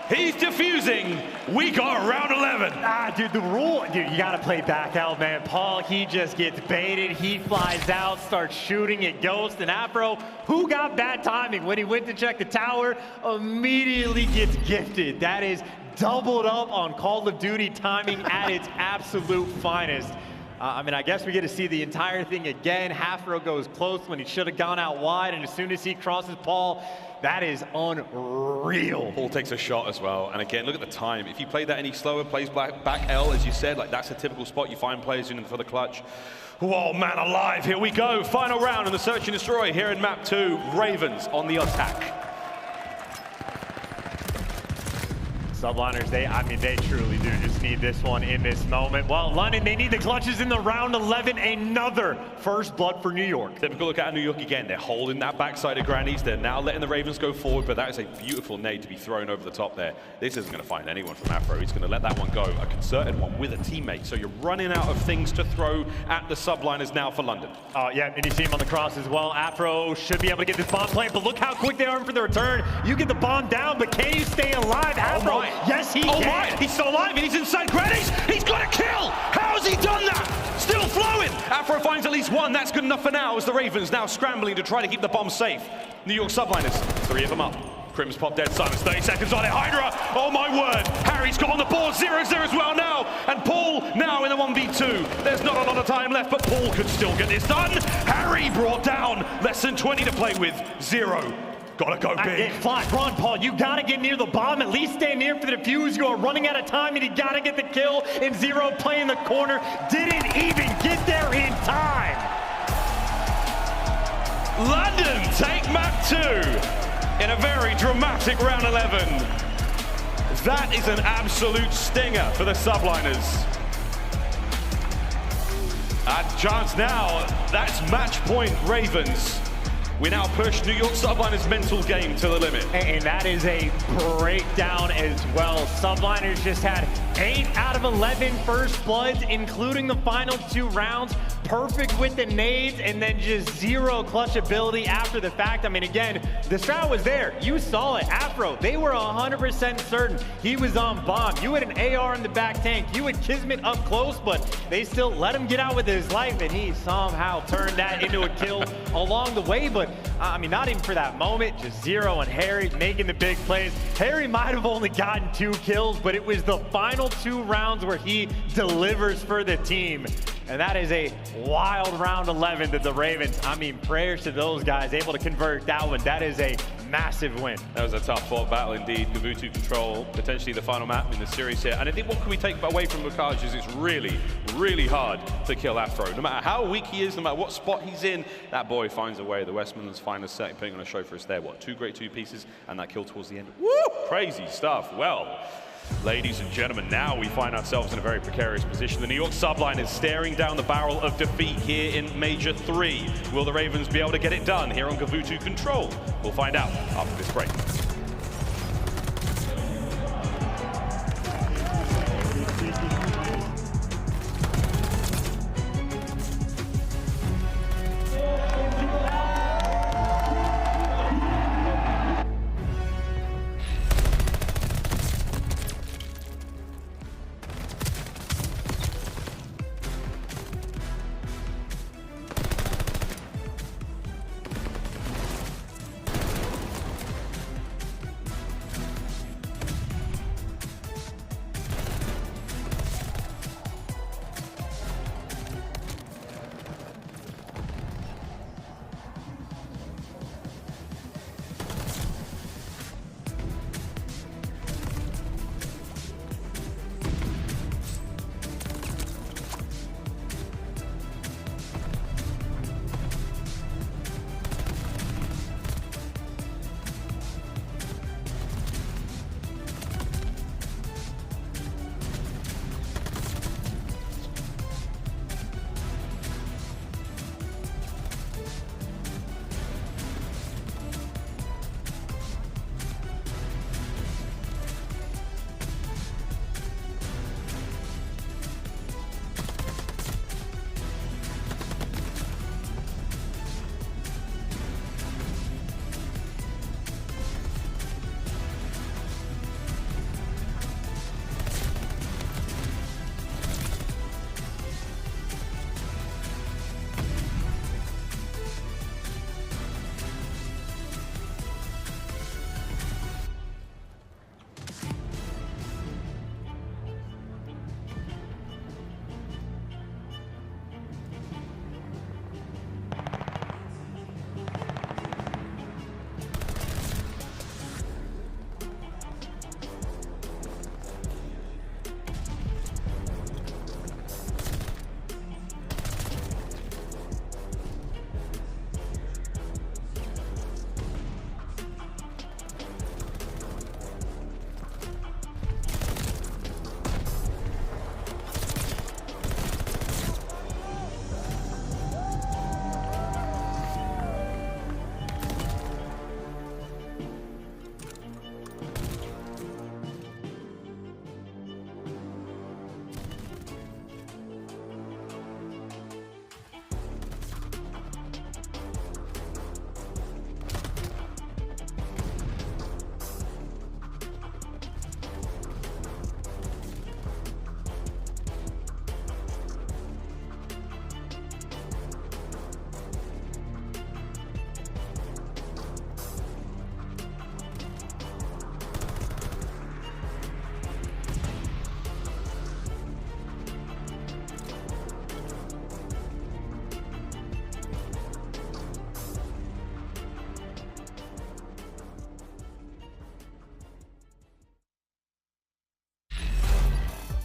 He's defusing. We got round 11. Dude, the rule, dude, you got to play back out, man. Paul, he just gets baited. He flies out, starts shooting at Ghost, and Afro, who got bad timing when he went to check the tower, immediately gets gifted. That is doubled up on Call of Duty timing at its absolute finest. I mean, I guess we get to see the entire thing again. Afro goes close when he should have gone out wide, and as soon as he crosses Paul, that is unreal. Paul takes a shot as well, and again, look at the time. If you play that any slower, plays back L, as you said, like that's a typical spot you find players in for the clutch. Whoa, man alive, here we go. Final round in the Search and Destroy here in map 2. Ravens on the attack. Subliners, they truly do just need this one in this moment. Well, London, they need the clutches in the round 11. Another first blood for New York. Typical look at New York again. They're holding that backside of Grannies. They're now letting the Ravens go forward, but that is a beautiful nade to be thrown over the top there. This isn't going to find anyone from Afro. He's going to let that one go. A concerted one with a teammate. So you're running out of things to throw at the Subliners now for London. Yeah, and you see him on the cross as well. Afro should be able to get this bomb plant, but look how quick they are for the return. You get the bomb down, but can you stay alive? Afro, yes, he can. Right. He's still alive, and he's inside Grannies. He's got a kill. How has he done that? Still flowing. Afro finds at least one. That's good enough for now, as the Ravens now scrambling to try to keep the bomb safe. New York Subliners, 3 of them up. Crim's pop dead silence, 30 seconds on it. Hydra, oh my word. Harry's got on the board, 0-0 as well now. And Paul now in the 1v2. There's not a lot of time left, but Paul could still get this done. Harry brought down, less than 20 to play with, 0. Gotta go big. Flash, run, Paul. You gotta get near the bomb. At least stay near for the defuse. You are running out of time, and you gotta get the kill. And Zero playing the corner. Didn't even get there in time. London take map 2 in a very dramatic round 11. That is an absolute stinger for the Subliners. And chance now, that's match point Ravens. We now push New York Subliners' mental game to the limit. And that is a breakdown as well. Subliners just had 8 out of 11 first bloods, including the final 2 rounds. Perfect with the nades, and then just 0 clutch ability after the fact. I mean, again, the strat was there. You saw it. Afro, they were 100% certain he was on bomb. You had an AR in the back tank. You had Kismet up close, but they still let him get out with his life, and he somehow turned that into a kill along the way. But I mean, not even for that moment, just Zero and Harry making the big plays. Harry might have only gotten 2 kills, but it was the final 2 rounds where he delivers for the team. And that is a wild round 11 that the Ravens, I mean, prayers to those guys, able to convert that one. That is a massive win. That was a tough fought battle indeed. Gavutu control, potentially the final map in the series here. And I think what can we take away from Bocage is it's really, really hard to kill Afro. No matter how weak he is, no matter what spot he's in, that boy finds a way. The Westman's finest set, putting on a show for us there. What, 2 great 2 pieces and that kill towards the end. Woo! Crazy stuff. Well, ladies and gentlemen, now we find ourselves in a very precarious position. The New York Subliners staring down the barrel of defeat here in Major 3. Will the Ravens be able to get it done here on Gavutu Control? We'll find out after this break.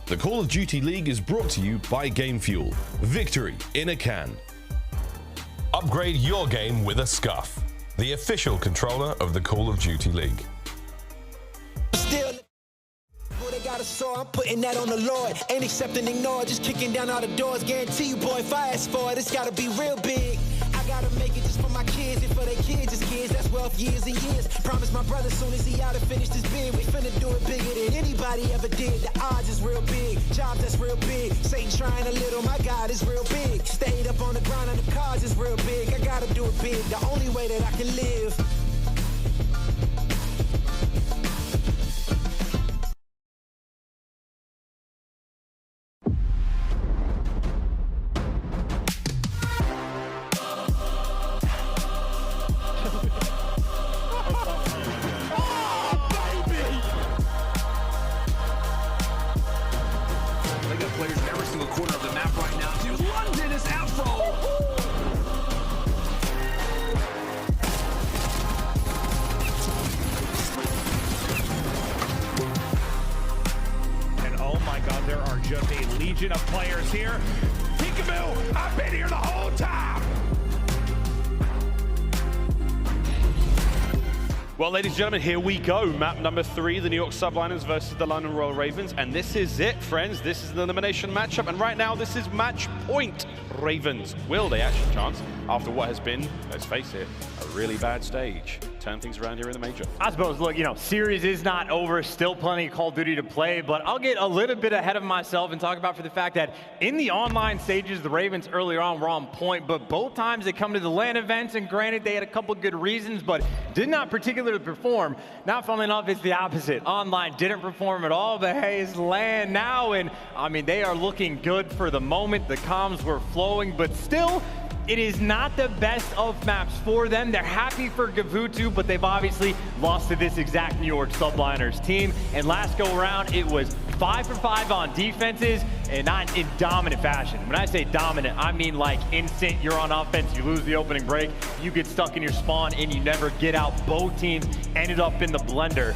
The Call of Duty League is brought to you by Game Fuel. Victory in a can. Upgrade your game with a Scuff, the official controller of the Call of Duty League. I'm putting that on the Lord. Ain't accepting, ignore, just kicking down all the doors. Guarantee you, boy, if I ask for it, it's gotta be real big. I gotta make it just for my kids and for their kids, just kids. That's wealth years and years. Promise my brother soon as he out and finish this bid, we finna do it bigger than anybody ever did. The odds is real big, jobs that's real big. Satan trying a little, my God is real big. Stayed up on the ground on the cars is real big. I gotta do it big, the only way that I can live. legion of players here. Peekaboo, I've been here the whole time. Well, ladies and gentlemen, here we go. Map number 3, the New York Subliners versus the London Royal Ravens. And this is it, friends. This is the elimination matchup. And right now, this is match point. Ravens, will they actually chance, after what has been, let's face it, a really bad stage, turn things around here in the major? I suppose, look, you know, series is not over, still plenty of Call of Duty to play, but I'll get a little bit ahead of myself and talk about for the fact that in the online stages, the Ravens earlier on were on point, but both times they come to the LAN events, and granted, they had a couple good reasons, but did not particularly perform. Now, funnily enough, it's the opposite. Online didn't perform at all, but hey, it's LAN now, and I mean, they are looking good for the moment. The comms were flowing, but still, it is not the best of maps for them. They're happy for Gavutu, but they've obviously lost to this exact New York Subliners team. And last go around, it was 5 for 5 on defenses, and not in dominant fashion. When I say dominant, I mean like instant, you're on offense, you lose the opening break, you get stuck in your spawn, and you never get out. Both teams ended up in the blender.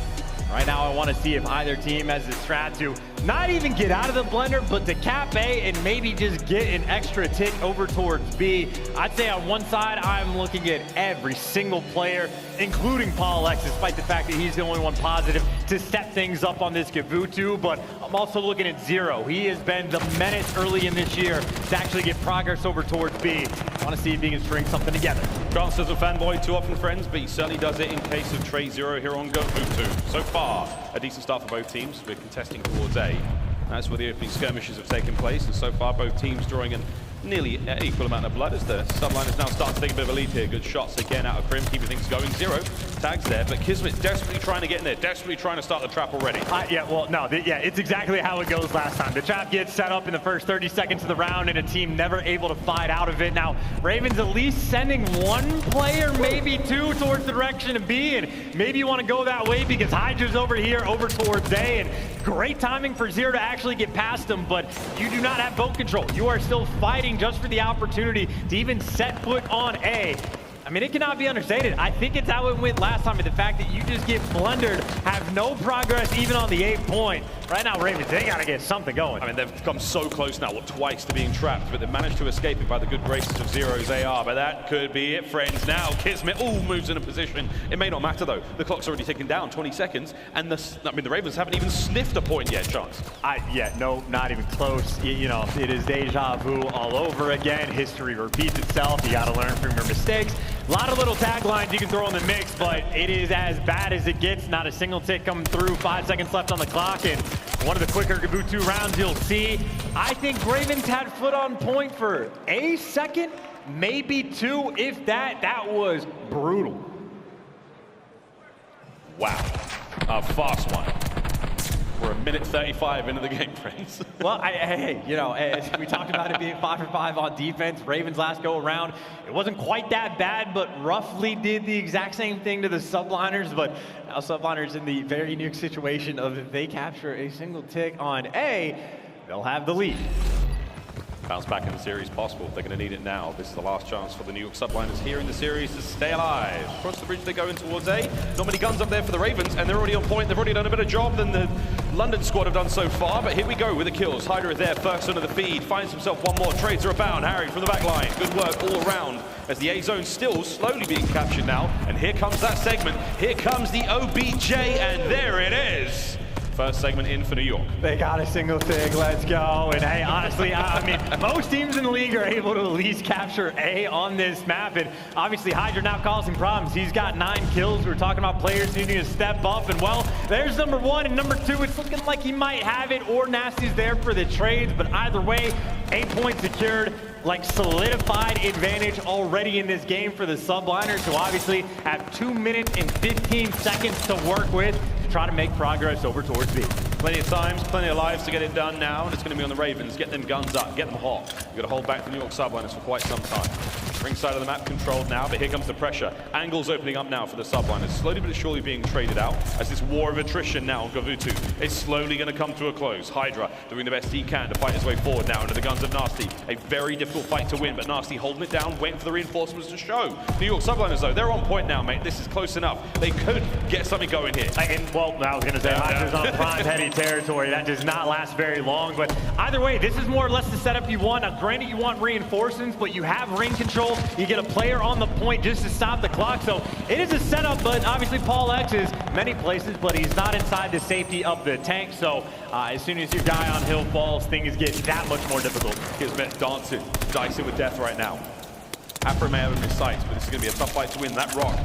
Right now, I want to see if either team has the strat to not even get out of the blender, but to cap A and maybe just get an extra tick over towards B. I'd say on one side, I'm looking at every single player, including Paulehx, despite the fact that he's the only one positive to step things up on this Gavutu. But I'm also looking at Zero. He has been the menace early in this year to actually get progress over towards B. I want to see if he can string something together. Chance as a fanboy, too often friends, but he certainly does it in case of Trey Zero here on Gavutu. So far, a decent start for both teams. We're contesting towards A. That's where the opening skirmishes have taken place, and so far both teams drawing in nearly equal amount of blood as the Subliners now start to take a bit of a lead here. Good shots again out of Crim, keeping things going. Zero tags there, but Kismet desperately trying to get in there, desperately trying to start the trap already. Yeah, well, no, yeah, it's exactly how it goes last time. The trap gets set up in the first 30 seconds of the round, and a team never able to fight out of it. Now, Ravens at least sending one player, maybe two, towards the direction of B, and maybe you want to go that way because Hydra's over here, over towards A, and great timing for Zero to actually get past him, but you do not have boat control. You are still fighting just for the opportunity to even set foot on A. I mean, it cannot be understated. I think it's how it went last time, and the fact that you just get blundered, have no progress even on the 8th point. Right now, Ravens, they gotta get something going. I mean, they've come so close now, twice to being trapped, but they've managed to escape it by the good graces of Zero's AR, but that could be it, friends. Now, Kismet, moves in a position. It may not matter, though. The clock's already ticking down, 20 seconds, and the Ravens haven't even sniffed a point yet, Chance. Yeah, no, not even close. You know, it is deja vu all over again. History repeats itself. You gotta learn from your mistakes. A lot of little taglines you can throw in the mix, but it is as bad as it gets. Not a single tick coming through. 5 seconds left on the clock, and one of the quicker Gavutu rounds you'll see. I think Ravens had foot on point for a second, maybe two, if that. That was brutal. Wow, a fast one. We're a minute 35 into the game, friends. Well, hey, you know, as we talked about it being 5 for 5 on defense, Ravens last go around, it wasn't quite that bad, but roughly did the exact same thing to the Subliners. But now Subliners in the very unique situation of if they capture a single tick on A, they'll have the lead. Bounce back in the series possible. They're going to need it now. This is the last chance for the New York Subliners here in the series to stay alive. Across the bridge they go in towards A. Not many guns up there for the Ravens, and they're already on point. They've already done a better job than the London squad have done so far, but here we go with the kills. Hydra is there, first under the feed, finds himself one more. Trades are abound. Harry from the back line. Good work all around as the A zone still slowly being captured now. And here comes that segment. Here comes the OBJ, and there it is. First segment in for New York. They got a single tick, let's go. And hey, honestly, I mean, most teams in the league are able to at least capture A on this map. And obviously, Hydra now causing problems. He's got 9 kills. We're talking about players needing to step up. And well, there's number 1 and number 2. It's looking like he might have it, or Nasty's there for the trades. But either way, 8 points secured. Like solidified advantage already in this game for the Subliners, who obviously have 2 minutes and 15 seconds to work with to try to make progress over towards B. Plenty of times, plenty of lives to get it done now, and it's going to be on the Ravens. Get them guns up, get them hot. You've got to hold back the New York Subliners for quite some time. Ring side of the map controlled now, but here comes the pressure. Angles opening up now for the Subliners, slowly but surely being traded out as this war of attrition now on Gavutu is slowly going to come to a close. Hydra doing the best he can to fight his way forward now into the guns of Nasty. A very difficult fight to win, but Nasty holding it down, waiting for the reinforcements to show. New York Subliners though, they're on point now, mate. This is close enough. They could get something going here. Well, I was going to say, Hydra's on prime heady territory. That does not last very long, but either way, this is more or less the setup you want. Now, granted, you want reinforcements, but you have ring control. You get a player on the point just to stop the clock, so it is a setup, but obviously Paulehx is many places, but he's not inside the safety of the tank, so as soon as your guy on hill falls, things get that much more difficult. Kismet dancing, dicing with death right now. Afro may have him in his sights, but this is going to be a tough fight to win. That rock.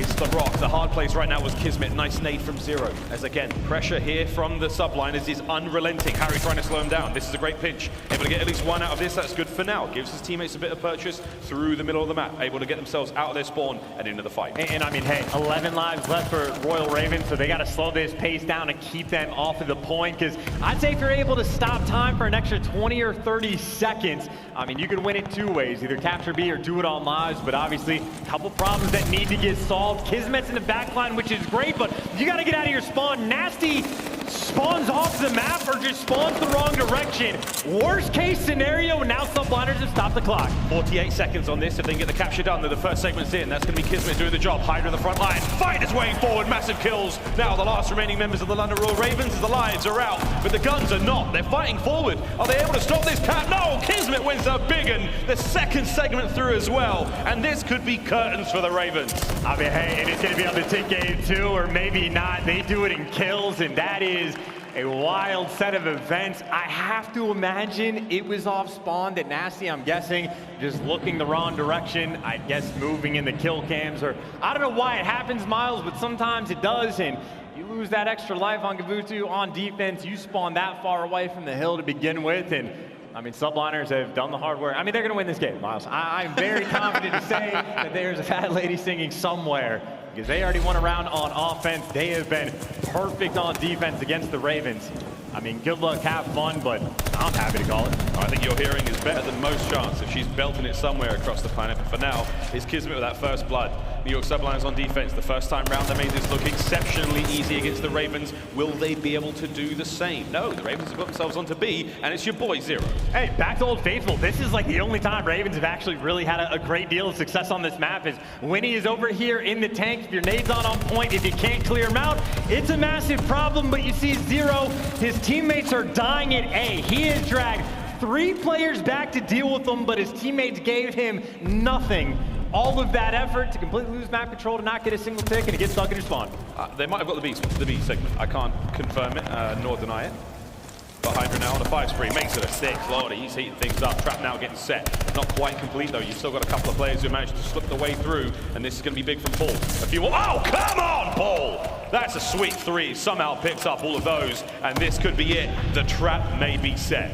It's the rock. The hard place right now was Kismet. Nice nade from Zero. As again, pressure here from the Subliners is unrelenting. Harry trying to slow him down. This is a great pinch. Able to get at least one out of this. That's good for now. Gives his teammates a bit of purchase through the middle of the map. Able to get themselves out of their spawn and into the fight. And I mean, hey, 11 lives left for Royal Ravens, so they got to slow this pace down and keep them off of the point, because I'd say if you're able to stop time for an extra 20 or 30 seconds, I mean, you could win it two ways, either capture B or do it on lives, but obviously a couple problems that need to get solved. Kismet's in the backline, which is great, but you got to get out of your spawn. Nasty spawns off the map or just spawns the wrong direction. Worst case scenario, now Subliners have stopped the clock. 48 seconds on this if they can get the capture done. The first segment's in. That's going to be Kismet doing the job. Hydra in the front line. Fight is way forward. Massive kills. Now the last remaining members of the London Royal Ravens as the lives are out, but the guns are not. They're fighting forward. Are they able to stop this cap? No! Kismet wins a big one. The second segment through as well, and this could be curtains for the Ravens. I mean, hey, and it's going to be on the tick game too, or maybe not. They do it in kills, and that is a wild set of events. I have to imagine it was off spawn that Nasty, I'm guessing, just looking the wrong direction. I guess moving in the kill cams, or I don't know why it happens, Miles, but sometimes it does, and you lose that extra life on Gavutu on defense. You spawn that far away from the hill to begin with, and I mean, Subliners have done the hard work. I mean, they're going to win this game, Miles. I'm very confident to say that there's a fat lady singing somewhere, because they already won a round on offense. They have been perfect on defense against the Ravens. I mean, good luck, have fun, but I'm happy to call it. I think your hearing is better than most chance if she's belting it somewhere across the planet. But for now, it's Kismet with that first blood. New York Subliners on defense. The first time round, they made this look exceptionally easy against the Ravens. Will they be able to do the same? No, the Ravens have got themselves onto B, and it's your boy, Zero. Hey, back to Old Faithful. This is like the only time Ravens have actually really had a great deal of success on this map, is when he is over here in the tank. If your nade's on point, if you can't clear him out, it's a massive problem. But you see Zero, his teammates are dying at A. He has dragged 3 players back to deal with them, but his teammates gave him nothing. All of that effort to completely lose map control, to not get a single tick, and to get stuck in your spawn. They might have got the B segment. I can't confirm it, nor deny it. But Hydra now on the 5 spree, makes it a 6. Lordy, he's heating things up. Trap now getting set. Not quite complete though. You've still got a couple of players who managed to slip the way through, and this is going to be big from Paul. A few more. Oh, come on, Paul! That's a sweet 3. Somehow picks up all of those, and this could be it. The trap may be set.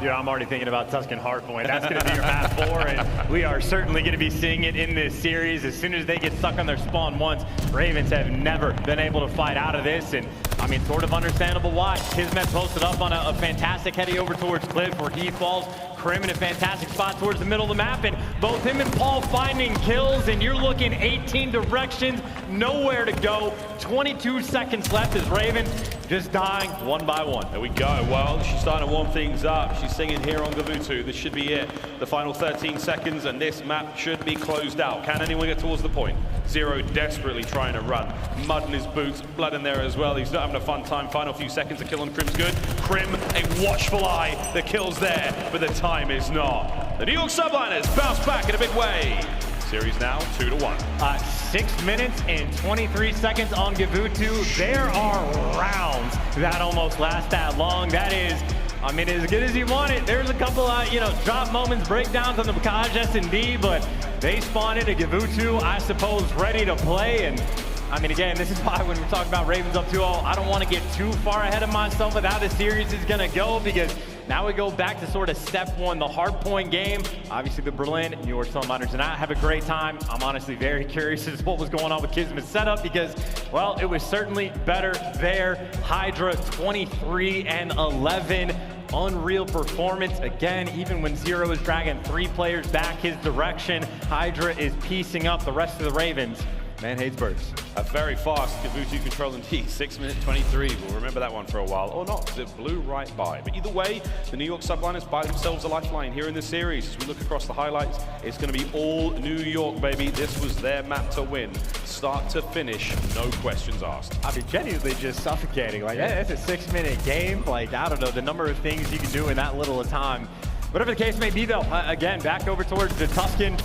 Dude, I'm already thinking about Tuscan Hardpoint. That's going to be your map 4, and we are certainly going to be seeing it in this series. As soon as they get stuck on their spawn once, Ravens have never been able to fight out of this, and I mean, sort of understandable why. Kismet posted up on a fantastic heading over towards Cliff, where he falls. Crim in a fantastic spot towards the middle of the map, and both him and Paul finding kills, and you're looking 18 directions, nowhere to go. 22 seconds left as Ravens just dying one by one. There we go. Well, she's starting to warm things up. She's singing here on Gavutu. This should be it. The final 13 seconds, and this map should be closed out. Can anyone get towards the point? Zero desperately trying to run. Mud in his boots, blood in there as well. He's not having a fun time. Final few seconds to kill on Crim's good. Crim, a watchful eye. The kill's there, but the time is not. The New York Subliners bounce back in a big way. Series now 2-1. 6 minutes and 23 seconds on Gavutu. There are rounds that almost last that long. That is, I mean, as good as you want it. There's a couple of, drop moments, breakdowns on the Bocage S&D, but they spawned into Gavutu, I suppose, ready to play. And I mean, again, this is why when we talk about Ravens up 2-0, I don't want to get too far ahead of myself with how the series is going to go, because now we go back to sort of step 1, the hard point game. Obviously, the Berlin, New York Subliners did not have a great time. I'm honestly very curious as to what was going on with Kismet's setup, because, well, it was certainly better there. Hydra 23 and 11. unreal performance. Again, even when Zero is dragging 3 players back his direction, Hydra is piecing up the rest of the Ravens. Man hates birds. A very fast aBeZy control indeed, 6 minutes 23. We'll remember that one for a while, or not, because it blew right by. But either way, the New York Subliners buy themselves a lifeline here in this series. As we look across the highlights, it's going to be all New York, baby. This was their map to win. Start to finish, no questions asked. I mean, genuinely just suffocating. Like, it's a 6-minute game. Like, I don't know, the number of things you can do in that little of time. Whatever the case may be, though, again, back over towards the Tuscan.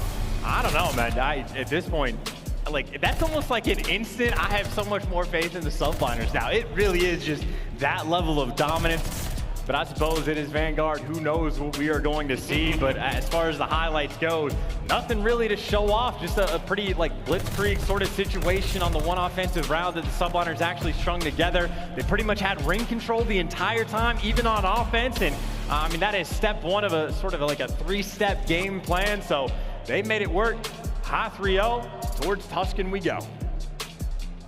I don't know, man. At this point, like, that's almost like an instant. I have so much more faith in the Subliners now. It really is just that level of dominance. But I suppose it is Vanguard. Who knows what we are going to see? But as far as the highlights go, nothing really to show off. Just a pretty like blitzkrieg sort of situation on the one offensive round that the Subliners actually strung together. They pretty much had ring control the entire time, even on offense. And I mean, that is step one of a sort of like a 3-step game plan. So they made it work. High 3-0, towards Tuscan we go.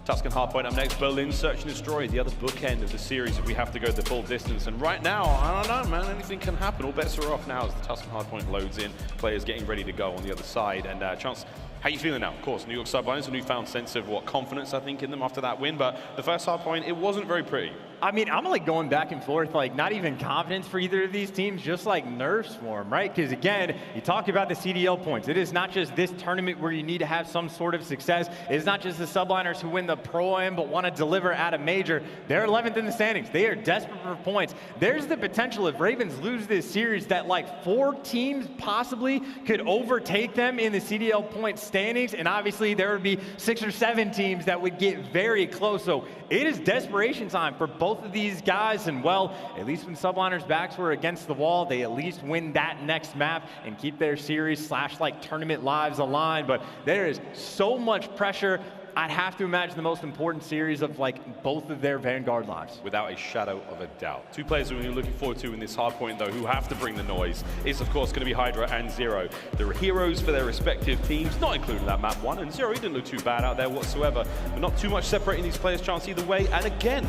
Tuscan hardpoint up next. Berlin search and destroy, the other bookend of the series if we have to go the full distance. And right now, I don't know, man, anything can happen. All bets are off now as the Tuscan hardpoint loads in. Players getting ready to go on the other side. And Chance, how you feeling now? Of course, New York Subliners, a newfound sense of confidence, I think, in them after that win. But the first hardpoint, it wasn't very pretty. I mean, I'm like going back and forth, like not even confidence for either of these teams, just like nerves for them, right? Because again, you talk about the CDL points. It is not just this tournament where you need to have some sort of success. It is not just the Subliners who win the Pro-Am but want to deliver at a major. They're 11th in the standings. They are desperate for points. There's the potential if Ravens lose this series that like 4 teams possibly could overtake them in the CDL point standings. And obviously there would be 6 or 7 teams that would get very close. So it is desperation time for both of these guys, and well, at least when Subliners' backs were against the wall, they at least win that next map and keep their series / like tournament lives aligned. But there is so much pressure. I'd have to imagine the most important series of like both of their Vanguard lives. Without a shadow of a doubt. 2 players who we're looking forward to in this hardpoint, though, who have to bring the noise, is of course going to be Hydra and Zero. They're heroes for their respective teams, not including that map 1. And Zero, he didn't look too bad out there whatsoever. But not too much separating these players' chance either way. And again,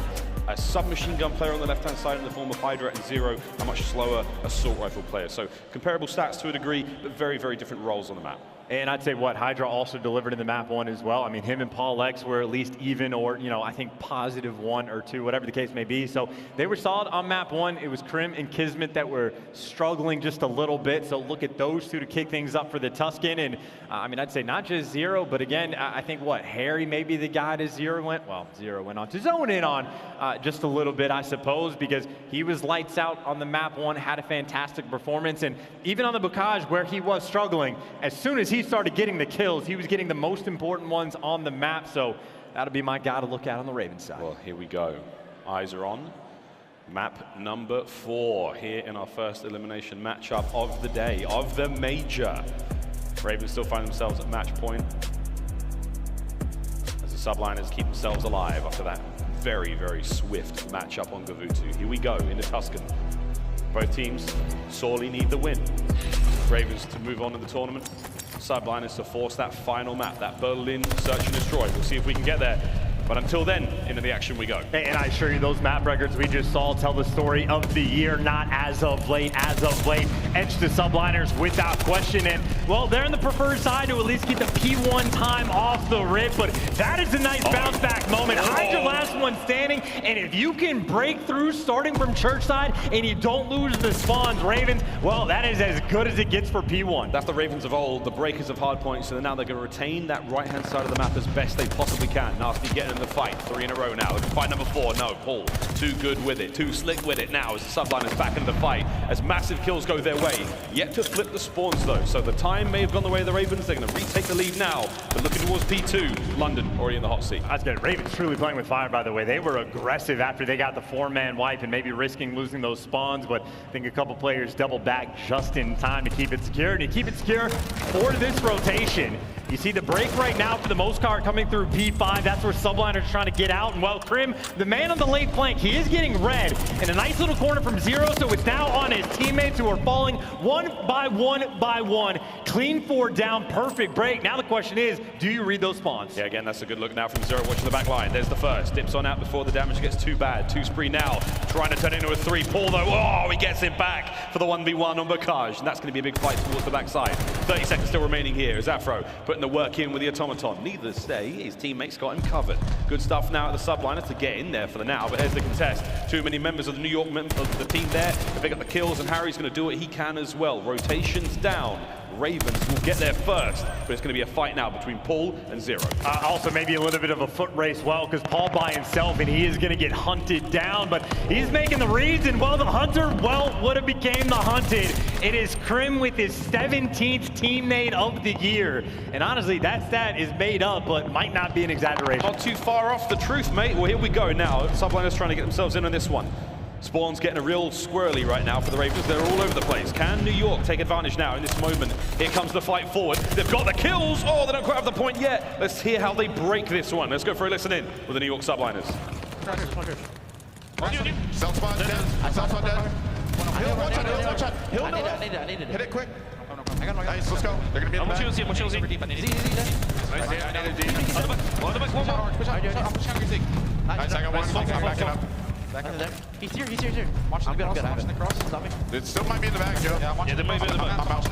a submachine gun player on the left-hand side in the form of Hydra, and Zero, a much slower assault rifle player. So comparable stats to a degree, but very, very different roles on the map. And I'd say what Hydra also delivered in the map 1 as well. I mean, him and Paulehx were at least even, or I think +1 or 2, whatever the case may be. So they were solid on map 1. It was Crim and Kismet that were struggling just a little bit. So look at those 2 to kick things up for the Tuscan. And I mean, I'd say not just Zero, but again, I think Harry may be the guy to Zero went. Well, Zero went on to zone in on just a little bit, I suppose, because he was lights out on the map 1, had a fantastic performance. And even on the Bocage where he was struggling, as soon as he started getting the kills, he was getting the most important ones on the map. So that'll be my guy to look at on the Ravens side. Well, here we go. Eyes are on. Map number 4 here in our first elimination matchup of the day, of the major. Ravens still find themselves at match point as the Subliners keep themselves alive after that very, very swift matchup on Gavutu. Here we go in the Tuscan. Both teams sorely need the win. Ravens to move on to the tournament. Subliners to force that final map, that Berlin search and destroy. We'll see if we can get there. But until then, into the action we go. And I assure you, those map records we just saw tell the story of the year, not as of late. As of late, edge to Subliners without question. And, well, they're in the preferred side to at least get the P1 time off the rip. But that is a nice bounce back moment. Hydra last one standing. And if you can break through starting from church side and you don't lose the spawns, Ravens, well, that is as good as it gets for P1. That's the Ravens of old, the breakers of hardpoints. So now they're going to retain that right-hand side of the map as best they possibly can. Nasty getting in the fight, 3 in a row now. Fight number 4, no, Paul, too good with it, too slick with it now as the Subliners back into the fight, as massive kills go their way. Yet to flip the spawns though, so the time may have gone the way of the Ravens. They're going to retake the lead now, but looking towards P2, London already in the hot seat. That's good. Ravens truly playing with fire, by the way. They were aggressive after they got the 4-man wipe and maybe risking losing those spawns, but I think a couple players doubled back just in time to keep it secure. And to keep it secure for this rotation, you see the break right now for the most part coming through P5. That's where Subliners trying to get out. And well, Crim, the man on the late flank, he is getting red. And a nice little corner from Zero, so it's now on his teammates who are falling one by one by one. Clean 4 down, perfect break. Now the question is, do you read those spawns? Yeah, again, that's a good look now from Zero, watching the back line. There's the first. Dips on out before the damage gets too bad. 2 spree now, trying to turn it into a 3. Paul, though, oh, he gets it back for the 1v1 on Bocage. And that's going to be a big fight towards the backside. 30 seconds still remaining here as Afro putting the work in with the automaton. Needless to say, his teammates got him covered. Good stuff now at the Subliners to get in there for the now, but here's the contest. Too many members of the New York of the team there to pick up the kills, and Harry's going to do what he can as well. Rotations down. Ravens will get there first, but it's going to be a fight now between Paul and Zero. Also maybe a little bit of a foot race, well, because Paul by himself, and he is going to get hunted down, but he's making the reads, and well, the hunter, well, would have became the hunted. It is Crim with his 17th teammate of the year, and honestly, that stat is made up, but might not be an exaggeration. Not too far off the truth, mate. Well, here we go now. Subliners trying to get themselves in on this one. Spawn's getting a real squirrely right now for the Ravens. They're all over the place. Can New York take advantage now in this moment? Here comes the fight forward. They've got the kills. Oh, they don't quite have the point yet. Let's hear how they break this one. Let's go for a listen in with the New York Subliners. Cell spawn dead. Cell spawn dead. Hill, watch out, Hill, watch out. Hill, no. I need it. Hit it quick. Nice, let's go. They're gonna be in the back. I'm pushing deep. I need it. I need a D. On the back, one more. I'm pushing on your thing. Nice, I got one. I'm backing up. He's here. Watch the cross. Watch the cross. Stop me. It still might be in the back, Joe. Yeah, they might be in the back. I'm out. Two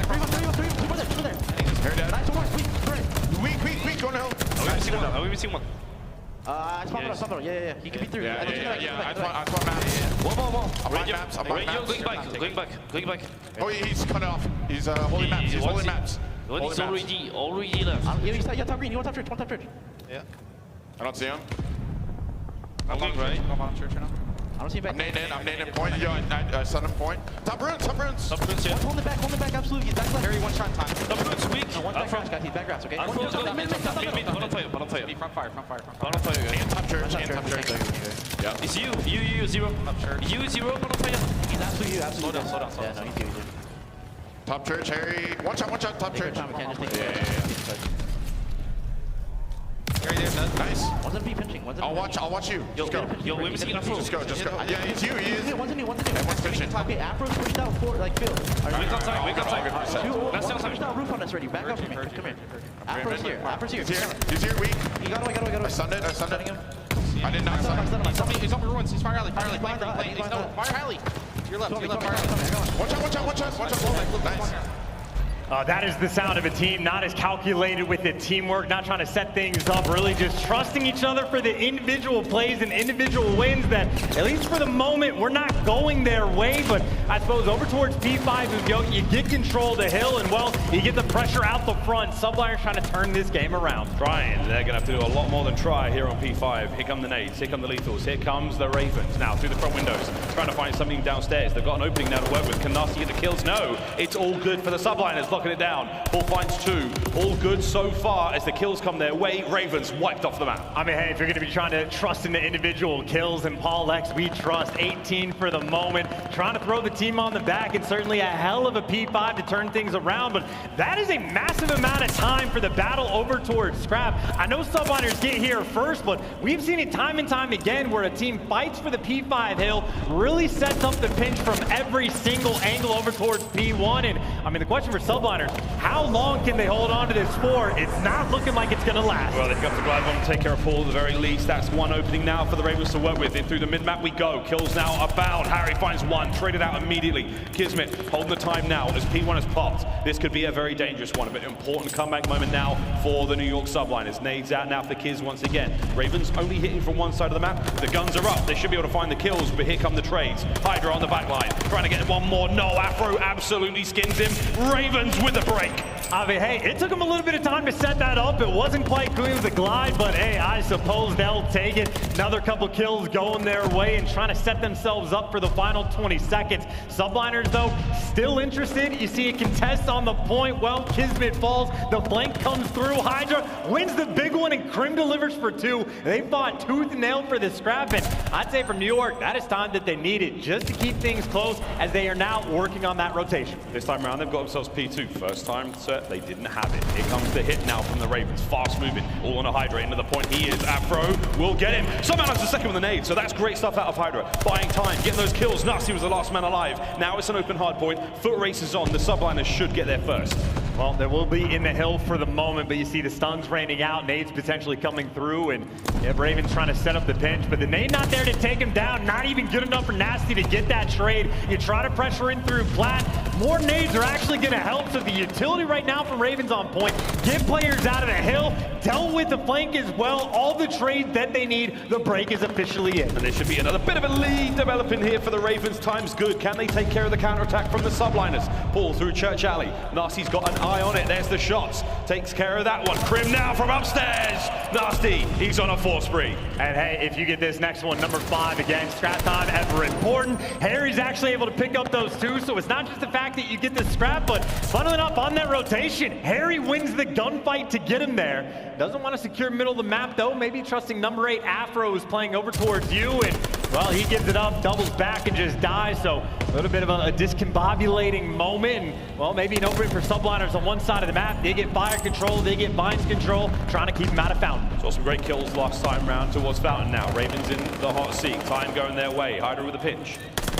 there. Hair dead. Nice one. Weak, go to Hill. I've even seen one. I spawned out. Yeah. He can be through. Yeah. I spawned maps. Whoa. I'm buying maps. Going back. Oh, he's cut off. He's holding maps. He's holding maps. He's already left. You're top green. You want top church. Yeah. I don't see him. I'm going right. I don't see him back. I'm nading point. Yo, I stun him point. Top runes, yeah. Hold the back, absolutely. He's back left. Carry one shot time. Top runes weak. One back grass, guys. He's back grass, okay? Front fire. Top church. Yeah. It's you, Zero. You, Zero, front fire. He's absolutely you, Slow down. Yeah, no, he's you. Top church, Harry. Watch out, top church. Yeah. Nice. One's in B pinching. I'll watch you. Just go. Yo, let me see Afro. Just go. Yeah, he's you. He is. One's in me. One's finishing. Okay, Afro's pushed out for, like, Phil. Wake up time. Let's push out roof on us already. Back up from me. Come here. Afro's here. He's here, weak. He got away. I stunned him. I did not stun him. He's on the ruins. He's Fire Alley. Fire Alley. Your left. Fire Alley. Watch out. Nice. That is the sound of a team not as calculated with the teamwork, not trying to set things up, really just trusting each other for the individual plays and individual wins that, at least for the moment, we're not going their way. But I suppose over towards P5, you get control of the hill, and, well, you get the pressure out the front. Subliners trying to turn this game around. Trying. They're going to have to do a lot more than try here on P5. Here come the nades. Here come the lethals. Here comes the Ravens. Now, through the front windows, trying to find something downstairs. They've got an opening now to work with. Can Nasty get the kills? No. It's all good for the Subliners. Locking it down. Paul finds 2. All good so far as the kills come their way. Ravens wiped off the map. I mean, hey, if you're going to be trying to trust in the individual kills, and Paulehx, we trust. 18 for the moment. Trying to throw the team on the back, and certainly a hell of a P5 to turn things around. But that is a massive amount of time for the battle over towards Scrap. I know Subliners get here first, but we've seen it time and time again where a team fights for the P5 hill, really sets up the pinch from every single angle over towards P1. And I mean, the question for Subliners, how long can they hold on to this 4? It's not looking like it's going to last. Well, they've got to drive on and take care of Paul at the very least. That's one opening now for the Ravens to work with. In through the mid-map we go. Kills now abound. Harry finds 1. Traded out immediately. Kismet holding the time now as P1 has popped. This could be a very dangerous one. A bit important comeback moment now for the New York Subliners. Nades out now for the Kids once again. Ravens only hitting from one side of the map. The guns are up. They should be able to find the kills, but here come the trades. Hydra on the back line. Trying to get one more. No, Afro absolutely skins him. Ravens with the break. I mean, hey, it took them a little bit of time to set that up. It wasn't quite clean with the glide, but hey, I suppose they'll take it. Another couple kills going their way and trying to set themselves up for the final 20 seconds. Subliners, though, still interested. You see a contest on the point. Well, Kismet falls. The flank comes through. Hydra wins the big one, and Crim delivers for 2. They fought tooth and nail for the scrap, and I'd say from New York, that is time that they needed just to keep things close as they are now working on that rotation. This time around, they've got themselves P2. First time set, they didn't have it. Here comes the hit now from the Ravens. Fast moving, all on a Hydra. Into the point he is. Afro will get him. Somehow that's the second with the nade, so that's great stuff out of Hydra. Buying time, getting those kills. Nasty was the last man alive. Now it's an open hard point. Foot race is on. The Subliners should get there first. Well, there will be in the hill for the moment, but you see the stuns raining out, nades potentially coming through, and yeah, Raven's trying to set up the pinch, but the nade not there to take him down, not even good enough for Nasty to get that trade. You try to pressure in through Plat, more nades are actually going to help, so the utility right now from Raven's on point. Get players out of the hill, dealt with the flank as well, all the trades that they need, the break is officially in. And there should be another bit of a lead developing here for the Ravens. Time's good. Can they take care of the counterattack from the Subliners? Paul through TJHaly. Nasty's got an eye on it. There's the shots. Takes care of that one. Crim now from upstairs. Nasty, he's on a 4 spree. And hey, if you get this next one, number 5 again, scrap time ever important. Harry's actually able to pick up those 2, so it's not just the fact that you get the scrap, but funnily enough, on that rotation, Harry wins the gunfight to get him there. Doesn't want to secure middle of the map though, maybe trusting number 8 Afro is playing over towards you, and well, he gives it up, doubles back and just dies, so a little bit of a discombobulating moment, and well, maybe an opening for Subliners on one side of the map. They get fire control, they get vines control, trying to keep him out of Fountain. Saw some great kills last time round towards Fountain now. Ravens in the hot seat, time going their way. Hydra with a pinch.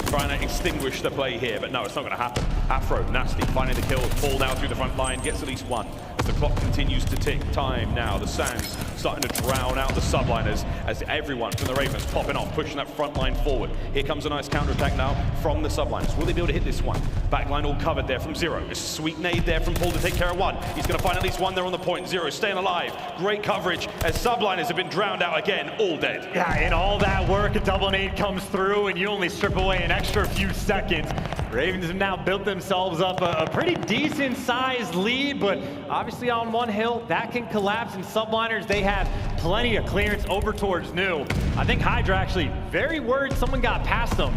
Trying to extinguish the play here, but no, it's not going to happen. Afro, Nasty, finding the kill, Paul now through the front line, gets at least 1. As the clock continues to tick, time now, the Sands starting to drown out the Subliners as everyone from the Ravens popping off, pushing that front line forward. Here comes a nice counterattack now from the Subliners. Will they be able to hit this one? Backline all covered there from Zero. A sweet nade there from Paul to take care of 1. He's going to find at least 1 there on the point. Zero staying alive. Great coverage as Subliners have been drowned out again, all dead. Yeah, and all that work, a double nade comes through, and you only strip away an extra few seconds. Ravens have now built themselves up a pretty decent sized lead, but obviously on one hill that can collapse, and Subliners, they have plenty of clearance over towards New. I think Hydra actually very worried someone got past them,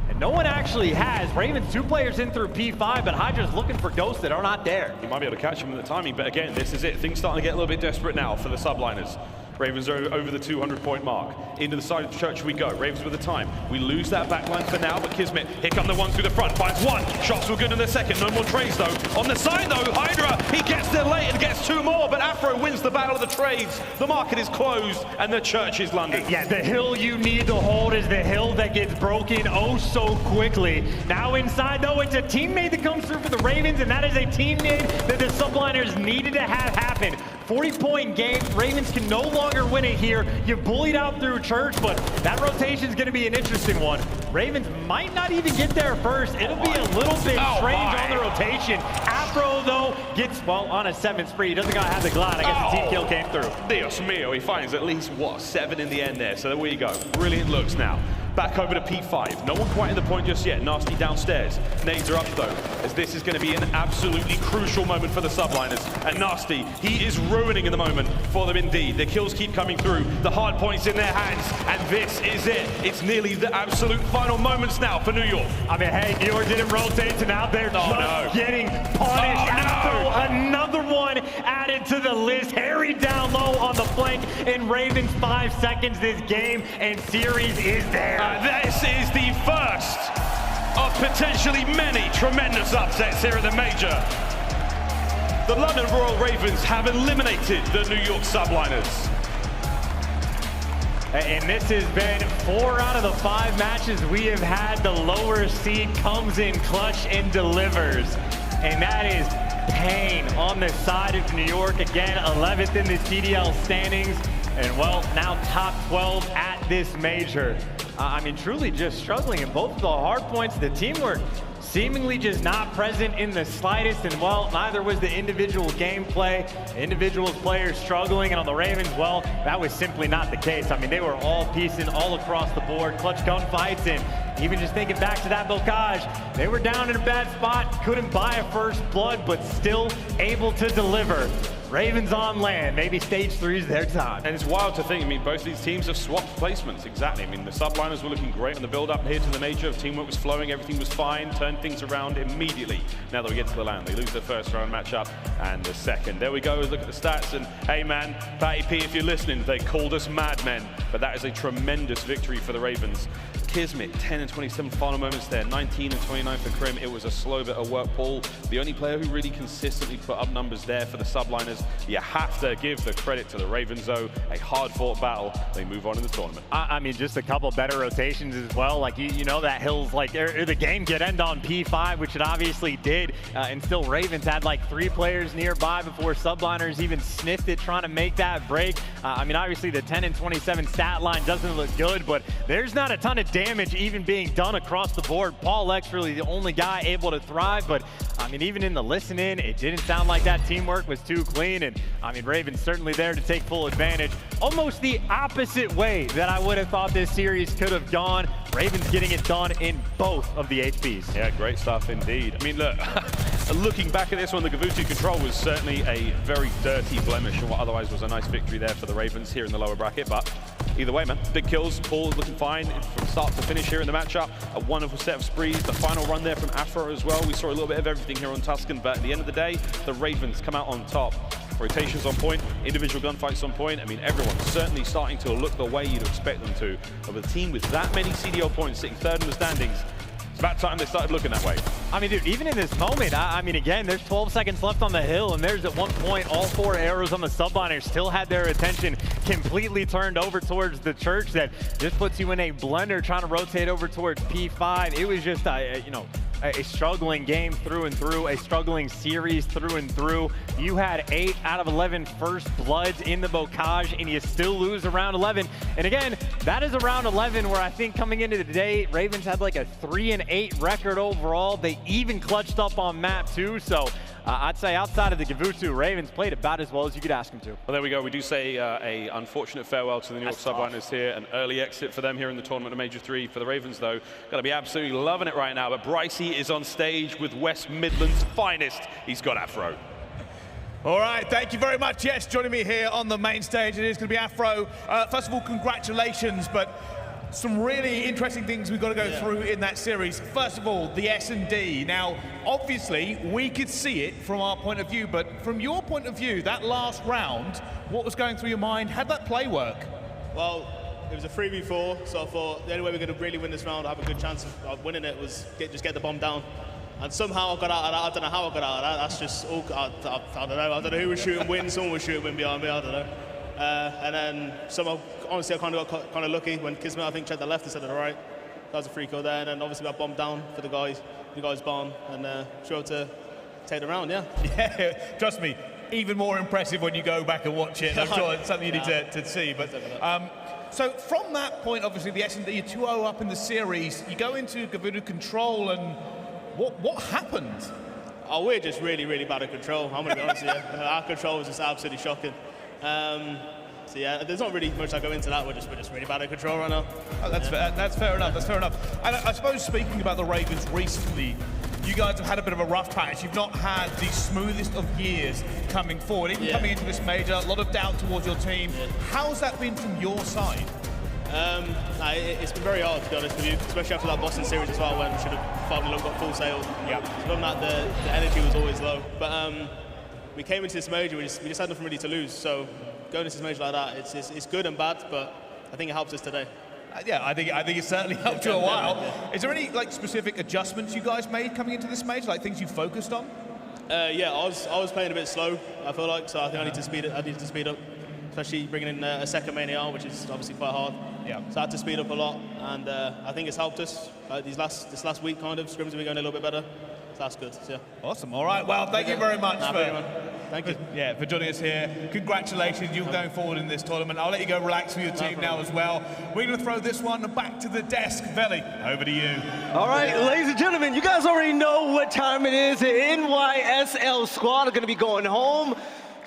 and no one actually has. Ravens 2 players in through P5, but Hydra's looking for ghosts that are not there. You might be able to catch him in the timing, but again, this is it. Things starting to get a little bit desperate now for the Subliners. Ravens are over the 200-point mark. Into the side of the church we go. Ravens with the time. We lose that back line for now, but Kismet, here come the ones through the front. Finds 1. Shots were good in the second. No more trades, though. On the side, though, Hydra, he gets there late and gets 2 more, but Afro wins the battle of the trades. The market is closed, and the church is London. Yeah, the hill you need to hold is the hill that gets broken oh so quickly. Now inside, though, it's a teammate that comes through for the Ravens, and that is a teammate that the Subliners needed to have happen. 40-point game. Ravens can no longer win it here. You bullied out through church, but that rotation is going to be an interesting one. Ravens might not even get there first. It'll be a little bit strange on the rotation. Afro, though, gets, well, on a 7th spree. He doesn't got to have the glide. I guess the team kill came through. Dios mío, he finds at least, what, 7 in the end there. So there we go. Brilliant looks now. Back over to P5. No one quite in the point just yet. Nasty downstairs. Nades are up though, as this is going to be an absolutely crucial moment for the Subliners. And Nasty, he is ruining the moment for them indeed. The kills keep coming through. The hard points in their hands. And this is it. It's nearly the absolute final moments now for New York. I mean, hey, New York didn't rotate, so now they're just getting punished. After another one added to the list. Harry down low on the flank, and Ravens 5 seconds this game, and series is there. This is the first of potentially many tremendous upsets here at the Major. The London Royal Ravens have eliminated the New York Subliners. And this has been 4 out of the 5 matches we have had. The lower seed comes in clutch and delivers. And that is pain on the side of New York. Again, 11th in the CDL standings. And well, now top 12 at this major. I mean, truly just struggling in both of the hard points. The teamwork seemingly just not present in the slightest, and well, neither was the individual gameplay. Individual players struggling, and on the Ravens, well, that was simply not the case. I mean, they were all piecing all across the board, clutch gunfights, and even just thinking back to that Bocage, they were down in a bad spot, couldn't buy a first blood, but still able to deliver. Ravens on land, maybe stage 3 is their time. And it's wild to think, I mean, both these teams have swapped placements, exactly. I mean, the Subliners were looking great on the build-up here to the major. Teamwork was flowing, everything was fine, turned things around immediately. Now that we get to the land, they lose their first round matchup and the second. There we go, look at the stats, and hey man, Patty P, if you're listening, they called us madmen, but that is a tremendous victory for the Ravens. Kismet, 10 and 27 final moments there, 19 and 29 for Crim. It was a slow bit of work, Paul. The only player who really consistently put up numbers there for the Subliners Subliners. You have to give the credit to the Ravens, though. A hard-fought battle. They move on in the tournament. I mean, just a couple better rotations as well. Like, you know that Hills, like, the game could end on P5, which it obviously did. And still, Ravens had like 3 players nearby before Subliners even sniffed it, trying to make that break. I mean, obviously, the 10 and 27 stat line doesn't look good, but there's not a ton of damage even being done across the board. Paulehx really the only guy able to thrive, but I mean, even in the listen-in, it didn't sound like that teamwork was too clean, and I mean, Ravens certainly there to take full advantage. Almost the opposite way that I would have thought this series could have gone. Ravens getting it done in both of the HPs. Yeah, great stuff indeed. I mean, look, looking back at this one, the Gavutu control was certainly a very dirty blemish on what otherwise was a nice victory there for the Ravens here in the lower bracket, but either way, man, big kills. Paul looking fine from start to finish here in the matchup. A wonderful set of sprees. The final run there from Afro as well. We saw a little bit of everything here on Tuscan, but at the end of the day, the Ravens come out on top. Rotations on point, individual gunfights on point. I mean, everyone's certainly starting to look the way you'd expect them to. But with a team with that many CDL points sitting third in the standings, it's about time they started looking that way. I mean, dude, even in this moment, I mean, again, there's 12 seconds left on the hill, and there's at one point all 4 arrows on the Subliners still had their attention completely turned over towards the church. That just puts you in a blender trying to rotate over towards P5. It was just, you know, a struggling game through and through, a struggling series through and through. You had 8 out of 11 first bloods in the Bocage, and you still lose around 11. And again, that is around 11 where I think coming into the day, Ravens had like a 3-8 record overall. They even clutched up on map 2. So I'd say outside of the Gavutu, Ravens played about as well as you could ask them to. Well, there we go. We do say a unfortunate farewell to the New York Subliners here. An early exit for them here in the tournament of Major 3. For the Ravens, though, got to be absolutely loving it right now. But Brycey is on stage with West Midland's finest. He's got Afro. All right, thank you very much. Yes, joining me here on the main stage, it is going to be Afro. First of all, congratulations, but some really interesting things we've got to go through in that series. First of all, the S&D. Now, obviously, we could see it from our point of view, but from your point of view, that last round, what was going through your mind? How'd that play work? Well, it was a 3v4, so I thought the only way we're going to really win this round, have a good chance of winning it, was just get the bomb down. And somehow I got out of that. I don't know how I got out of that. That's just all, I don't know. I don't know who was shooting win. Someone was shooting win behind me. I don't know. And then somehow, honestly, I kind of got kind of lucky when Kismet, I think, checked the left instead of the right. That was a free kill there. And then obviously got bombed down for the guys barn, and sure to take the round. Yeah. Yeah. Trust me, even more impressive when you go back and watch it. I'm sure it's something you need to see. But so from that point, obviously the S&D, you're 2-0 up in the series. You go into Gavutu control, and what happened? Oh, we're just really, really bad at control. I'm going to be honest with you. Our control was just absolutely shocking. So yeah, there's not really much I go into that. We're just really bad at control right now. Oh, that's fair enough. That's fair enough. And I suppose speaking about the Ravens recently, you guys have had a bit of a rough patch. You've not had the smoothest of years coming forward. Even coming into this major, a lot of doubt towards your team. How's that been from your side? It's been very hard, to be honest with you, especially after that Boston series as well, when we should have finally got full sail. Yeah. So from that, the energy was always low. But we came into this major, we just had nothing really to lose. So going into this major like that, it's good and bad, but I think it helps us today. Yeah, I think it certainly helped you a while. Is there any specific adjustments you guys made coming into this major, like things you focused on? Yeah, I was playing a bit slow, I feel like, so I think I needed to speed up, especially bringing in a second main AR, which is obviously quite hard. Yeah. So I had to speed up a lot, and I think it's helped us. This last week, kind of, scrims have been going a little bit better. So that's good. So, yeah. Awesome. All right. Well, thank you very much Thank you. For joining us here. Congratulations, you're going forward in this tournament. I'll let you go relax with your team now as well. We're going to throw this one back to the desk. Veli, over to you. All right, ladies and gentlemen, you guys already know what time it is. The NYSL squad are going to be going home.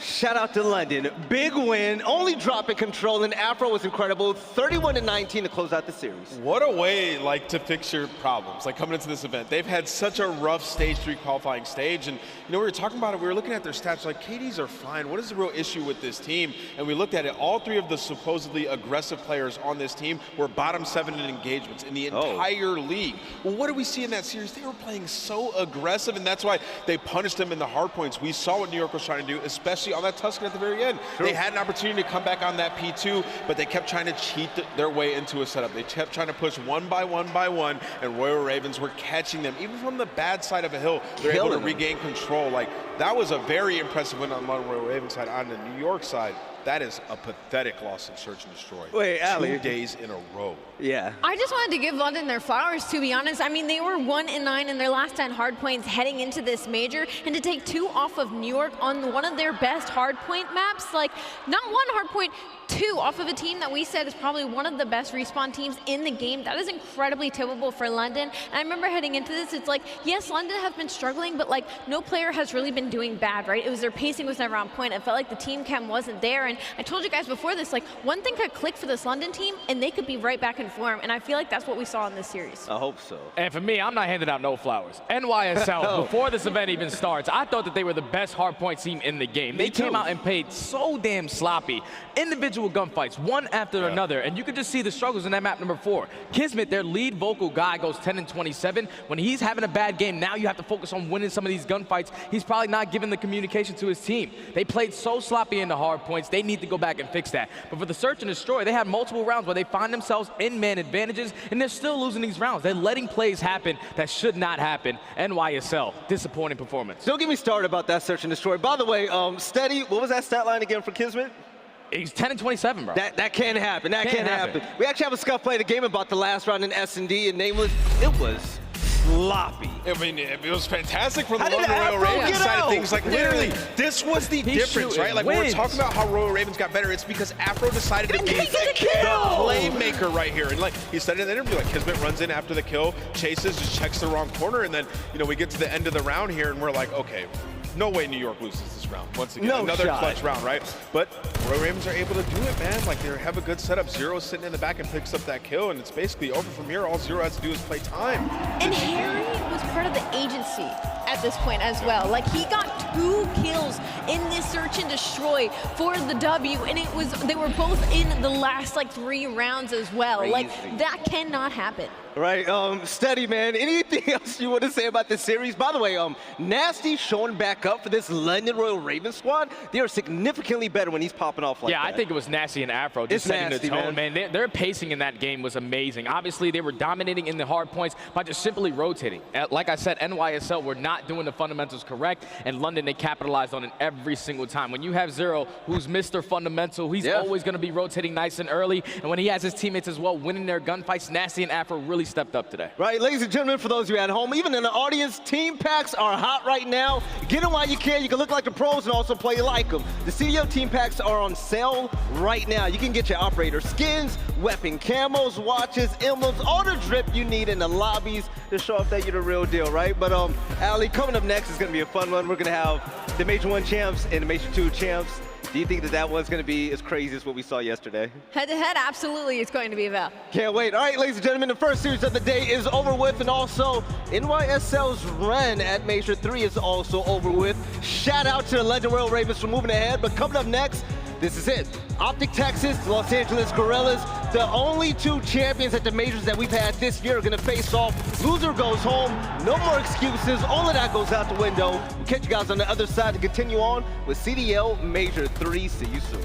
Shout out to London. Big win, only dropping control, and Afro was incredible. 31-19 to close out the series. What a way to fix your problems, coming into this event. They've had such a rough stage 3 qualifying stage, and we were talking about it, we were looking at their stats, KDs are fine. What is the real issue with this team? And we looked at it, all 3 of the supposedly aggressive players on this team were bottom 7 in engagements in the entire league. Well, what did we see in that series? They were playing so aggressive, and that's why they punished them in the hard points. We saw what New York was trying to do, especially especially on that Tuscan at the very end. True. They had an opportunity to come back on that P2, but they kept trying to cheat their way into a setup. They kept trying to push one by one, and Royal Ravens were catching them. Even from the bad side of a hill, they're able to regain control. Like, that was a very impressive win on the Royal Ravens side. On the New York side, that is a pathetic loss in Search and Destroy. Wait, Ali. 2 days in a row. Yeah. I just wanted to give London their flowers, to be honest. I mean, they were 1-9 in their last 10 hardpoints heading into this major, and to take 2 off of New York on one of their best hardpoint maps, like, not 1 hardpoint, 2 off of a team that we said is probably one of the best respawn teams in the game. That is incredibly typical for London. And I remember heading into this, it's like, yes, London have been struggling, but like, no player has really been doing bad, right? It was their pacing was never on point. It felt like the team chem wasn't there. And I told you guys before this, like, one thing could click for this London team and they could be right back in form. And I feel like that's what we saw in this series. I hope so. And for me, I'm not handing out no flowers. NYSL, before this event even starts, I thought that they were the best hardpoint team in the game. They came out and played so damn sloppy. Individual gunfights, one after another, and you could just see the struggles in that map number 4. Kismet, their lead vocal guy, goes 10-27. When he's having a bad game, now you have to focus on winning some of these gunfights. He's probably not giving the communication to his team. They played so sloppy in the hard points, they need to go back and fix that. But for the Search and Destroy, they had multiple rounds where they find themselves in man advantages, and they're still losing these rounds. They're letting plays happen that should not happen. NYSL, disappointing performance. Don't get me started about that Search and Destroy. By the way, Steady, what was that stat line again for Kismet? He's 10-27, bro. That can't happen. That can't happen. We actually have a Scump play the game about the last round in S&D, and Nameless, it was sloppy. I mean, it was fantastic for the Royal Ravens side of things. Like, literally, this was the difference, right? Like, when we're talking about how Royal Ravens got better, it's because Afro decided to be the playmaker right here. And like he said in the interview, like, Kismet runs in after the kill, chases, just checks the wrong corner, and then, you know, we get to the end of the round here, and we're like, okay, no way New York loses this round. Once again, another clutch round, right? But Royal Ravens are able to do it, man. Like, they have a good setup. Zero's sitting in the back and picks up that kill, and it's basically over from here. All Zero has to do is play time. And Harry was part of the agency at this point as well. Like, he got 2 kills in this Search and Destroy for the W, and it was they were both in the last like 3 rounds as well. Crazy. Like, that cannot happen. Right, Steady, man. Anything else you want to say about this series? By the way, Nasty showing back up for this London Royal Ravens squad. They are significantly better when he's popping off like that. Yeah, I think it was Nasty and Afro just setting the tone, man. Their pacing in that game was amazing. Obviously, they were dominating in the hard points by just simply rotating. Like I said, NYSL were not doing the fundamentals correct, and London, they capitalized on it every single time. When you have Zero, who's Mr. Fundamental, he's always going to be rotating nice and early, and when he has his teammates as well winning their gunfights, Nasty and Afro really stepped up today. Right, ladies and gentlemen, for those of you at home, even in the audience, team packs are hot right now. Get them while you can. You can look like the pros and also play like them. The CDL team packs are on sale right now. You can get your operator skins, weapon camos, watches, emblems, all the drip you need in the lobbies to show off that you're the real deal, right? But Ali, coming up next is going to be a fun one. We're going to have the Major 1 champs and the Major 2 champs. Do you think that one's going to be as crazy as what we saw yesterday? Head-to-head, absolutely, it's going to be about. Can't wait. All right, ladies and gentlemen, the first series of the day is over with, and also NYSL's run at Major 3 is also over with. Shout out to the London Royal Ravens for moving ahead, but coming up next, this is it. OpTic Texas, Los Angeles Guerrillas, the only 2 champions at the majors that we've had this year are going to face off. Loser goes home. No more excuses. All of that goes out the window. We'll catch you guys on the other side to continue on with CDL Major 3. See you soon.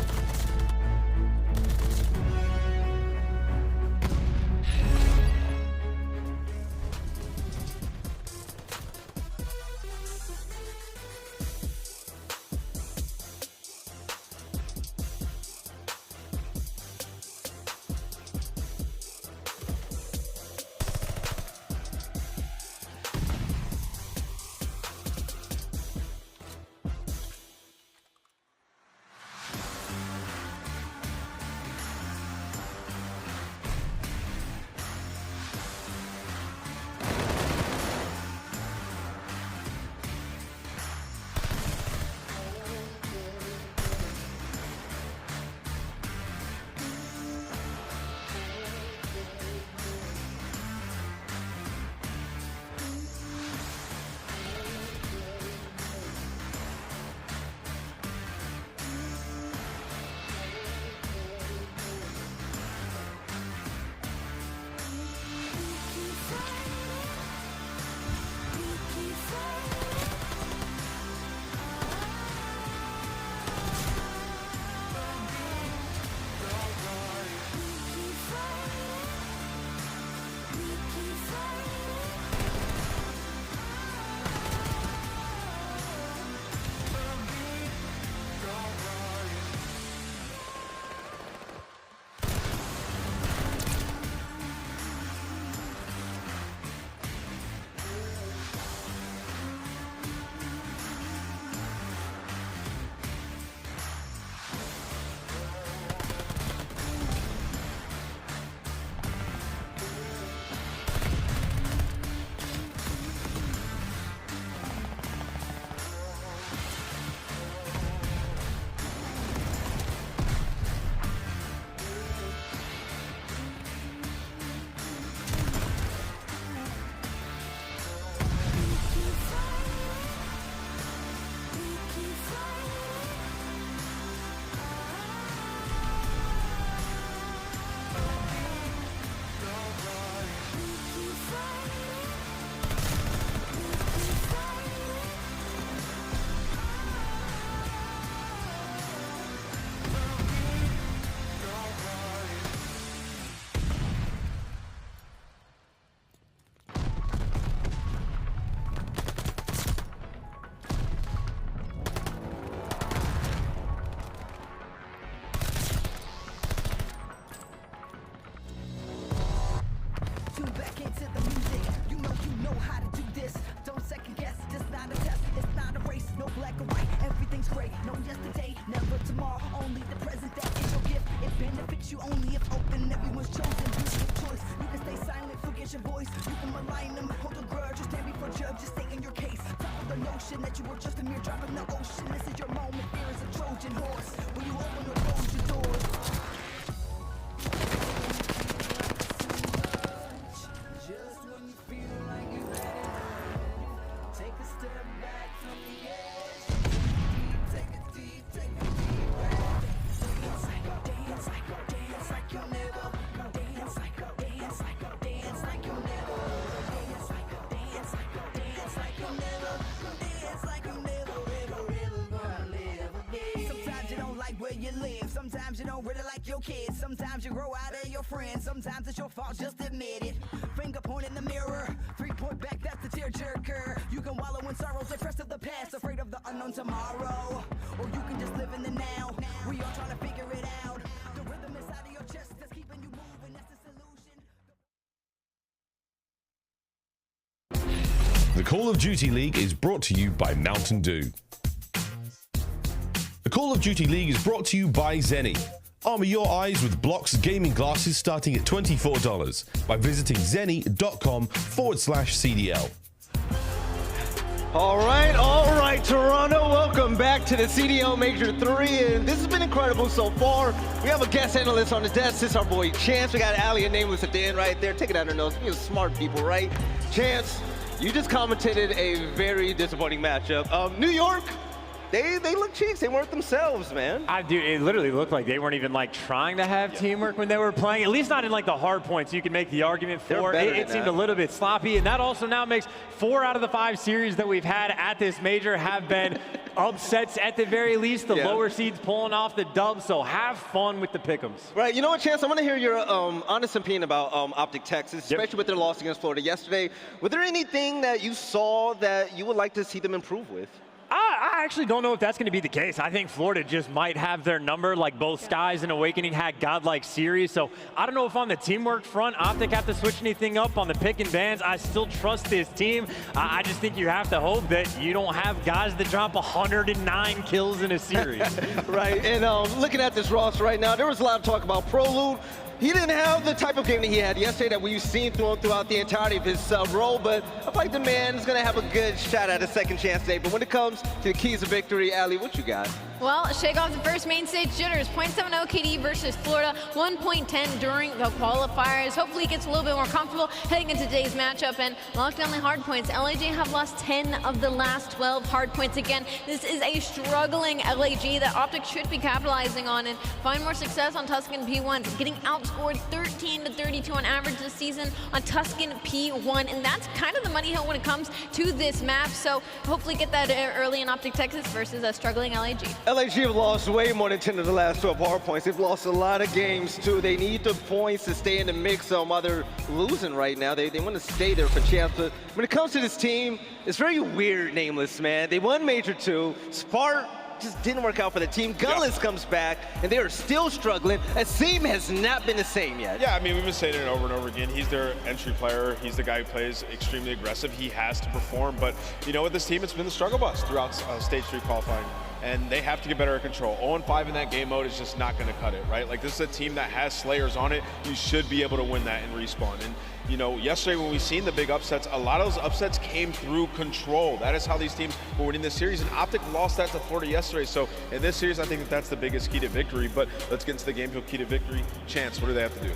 was chosen, beautiful choice. You can stay silent, forget your voice. You can malign them, hold a grudge, or stand before judge, just stating your case. Top of the notion that you were just a mere drop in the ocean. This is your moment, fear is a Trojan horse. When you open or close your doors. Just when you feel like you've had enough, take a step back from the edge. Take a deep breath. Dance like you'll never. Dance like you'll never. Dance like you'll never. Dance like you'll never, ever gonna live again. Sometimes you don't like where you live. Sometimes you don't really like your kids. Sometimes you grow out of your friends. Sometimes it's your fault, just admit it. Finger point in the mirror. 3-point back, that's the tearjerker. You can wallow in sorrows, depressed of the past, afraid of the unknown tomorrow. Or you can just live in the now. We all trying to figure it out. The rhythm inside of your chest that's keeping you moving. That's the solution. The Call of Duty League is brought to you by Mountain Dew. The Call of Duty League is brought to you by Zenni. Armor your eyes with Block's gaming glasses starting at $24 by visiting zenni.com/CDL. All right, Toronto, welcome back to the CDL Major 3, and this has been incredible so far. We have a guest analyst on the desk. This is our boy Chance. We got Ali and Nameless at the end right there. Take it out her nose. We're smart people, right? Chance, you just commentated a very disappointing matchup. New York, they look cheeks. They weren't themselves, man. It literally looked like they weren't even like trying to have teamwork when they were playing. At least not in like the hard points. You can make the argument for it. Seemed a little bit sloppy, and that also now makes 4 out of the 5 series that we've had at this major have been upsets at the very least. The lower seeds pulling off the dub. So have fun with the pick'ems. Right. You know what, Chance? I want to hear your honest opinion about OpTic Texas, especially with their loss against Florida yesterday. Was there anything that you saw that you would like to see them improve with? I actually don't know if that's going to be the case. I think Florida just might have their number, like both Skies and Awakening had godlike series. So I don't know if on the teamwork front, OpTic have to switch anything up on the pick and bans. I still trust this team. I just think you have to hope that you don't have guys that drop 109 kills in a series. Right, and looking at this roster right now, there was a lot of talk about Prolute. He didn't have the type of game that he had yesterday that we've seen throughout the entirety of his role, but I feel like the man is going to have a good shot at a second chance today. But when it comes to the keys of victory, Ali, what you got? Well, shake off the first main stage jitters. 0.70 KD versus Florida, 1.10 during the qualifiers. Hopefully he gets a little bit more comfortable heading into today's matchup and locked down the hard points. LAG have lost 10 of the last 12 hard points. Again, this is a struggling LAG that OpTic should be capitalizing on and find more success on Tuscan P1. Getting outscored 13-32 on average this season on Tuscan P1, and that's kind of the money hill when it comes to this map. So hopefully get that early in OpTic Texas versus a struggling LAG. LAG have lost way more than 10 of the last 12 hard points. They've lost a lot of games, too. They need the points to stay in the mix while they're losing right now. They want to stay there for champs. But when it comes to this team, it's very weird, Nameless, man. They won Major 2. Spark just didn't work out for the team. Gullus comes back, and they are still struggling. Asim has not been the same yet. Yeah, I mean, we've been saying it over and over again. He's their entry player. He's the guy who plays extremely aggressive. He has to perform. But, you know, with this team, it's been the struggle bus throughout Stage 3 qualifying. And they have to get better at control. 0-5 in that game mode is just not going to cut it, right? Like, this is a team that has Slayers on it. You should be able to win that in respawn. And, you know, yesterday when we seen the big upsets, a lot of those upsets came through control. That is how these teams were winning this series. And OpTic lost that to Florida yesterday. So in this series, I think that that's the biggest key to victory. But let's get into the game field key to victory. Chance, what do they have to do?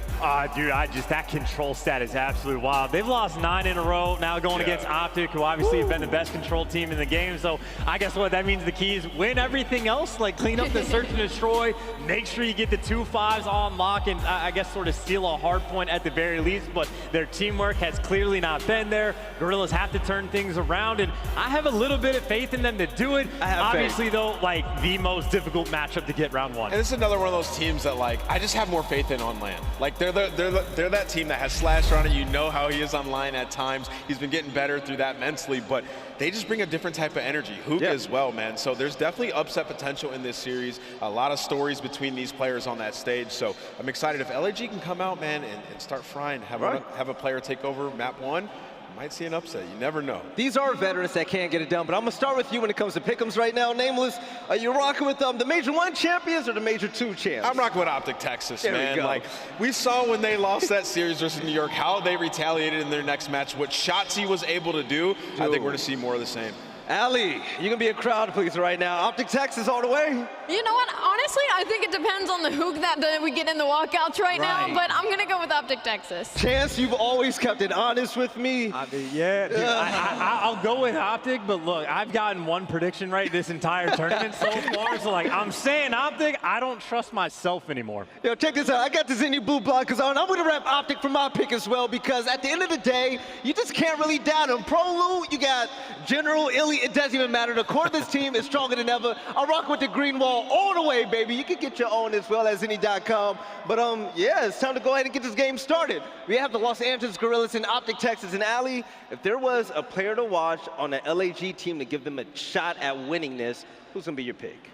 Dude, that control stat is absolutely wild. They've lost 9 in a row now going against OpTic, who obviously have been the best control team in the game. So I guess what that means, the key is win everything else, like clean up the search and destroy, make sure you get the 2 5s on lock, and I guess sort of steal a hard point at the very least. But their teamwork has clearly not been there. Guerrillas have to turn things around, and I have a little bit of faith in them to do it. Obviously, though, like the most difficult matchup to get round 1. And this is another one of those teams that, like, I just have more faith in on land. Like, they're that team that has Slasher on it. You know how he is online at times. He's been getting better through that mentally, but they just bring a different type of energy. Hook as well, man. So there's definitely upset potential in this series. A lot of stories between these players on that stage. So I'm excited if LAG can come out, man, and start frying. Have a player take over map 1. Might see an upset. You never know. These are veterans that can't get it done, but I'm going to start with you when it comes to pick'ems right now. Nameless, are you rocking with the Major 1 champions or the Major 2 champs? I'm rocking with OpTic Texas, there man. We go. Like, we saw when they lost that series versus New York, how they retaliated in their next match. What Shotzzy was able to do, I think we're going to see more of the same. Ali, you're going to be a crowd pleaser right now. OpTic Texas all the way. You know what? Honestly, I think it depends on the hook that we get in the walkouts right now, but I'm going to go with OpTic Texas. Chance, you've always kept it honest with me. I mean, yeah, dude, I'll go with OpTic, but look, I've gotten one prediction right this entire tournament so far, so like, I'm saying OpTic, I don't trust myself anymore. Yo, check this out. I got the Zinni Blue blockers on. I'm going to wrap OpTic for my pick as well, because at the end of the day, you just can't really doubt them. Prolute, you got General, Illy, it doesn't even matter. The core of this team is stronger than ever. I'll rock with the green wall all the way, baby. You can get your own as well as Zinni.com. But yeah, it's time to go ahead and get this game started. We have the Los Angeles Guerrillas and OpTic Texas. And Ali, if there was a player to watch on the LAG team to give them a shot at winning this, who's going to be your pick?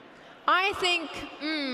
I think,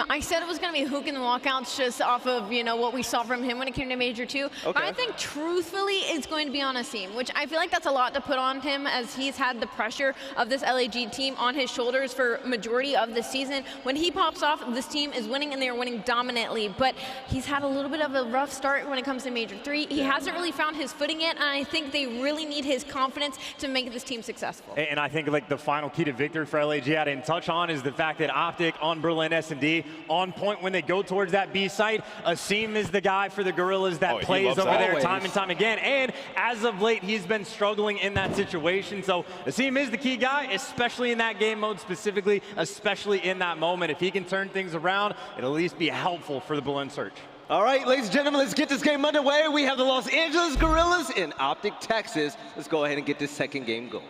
I said it was going to be hook in the walkouts just off of, you know, what we saw from him when it came to Major 2. Okay. But I think, truthfully, it's going to be on Asim, which I feel like that's a lot to put on him as he's had the pressure of this LAG team on his shoulders for majority of the season. When he pops off, this team is winning, and they are winning dominantly. But he's had a little bit of a rough start when it comes to Major 3. He hasn't really found his footing yet, and I think they really need his confidence to make this team successful. And I think like the final key to victory for LAG I didn't touch on is the fact that OpTic on Berlin S&D on point when they go towards that B site. Asim is the guy for the Guerrillas that plays over there time and time again. And as of late, he's been struggling in that situation. So Asim is the key guy, especially in that game mode specifically, especially in that moment. If he can turn things around, it'll at least be helpful for the Berlin search. All right, ladies and gentlemen, let's get this game underway. We have the Los Angeles Guerrillas and OpTic Texas. Let's go ahead and get this second game going.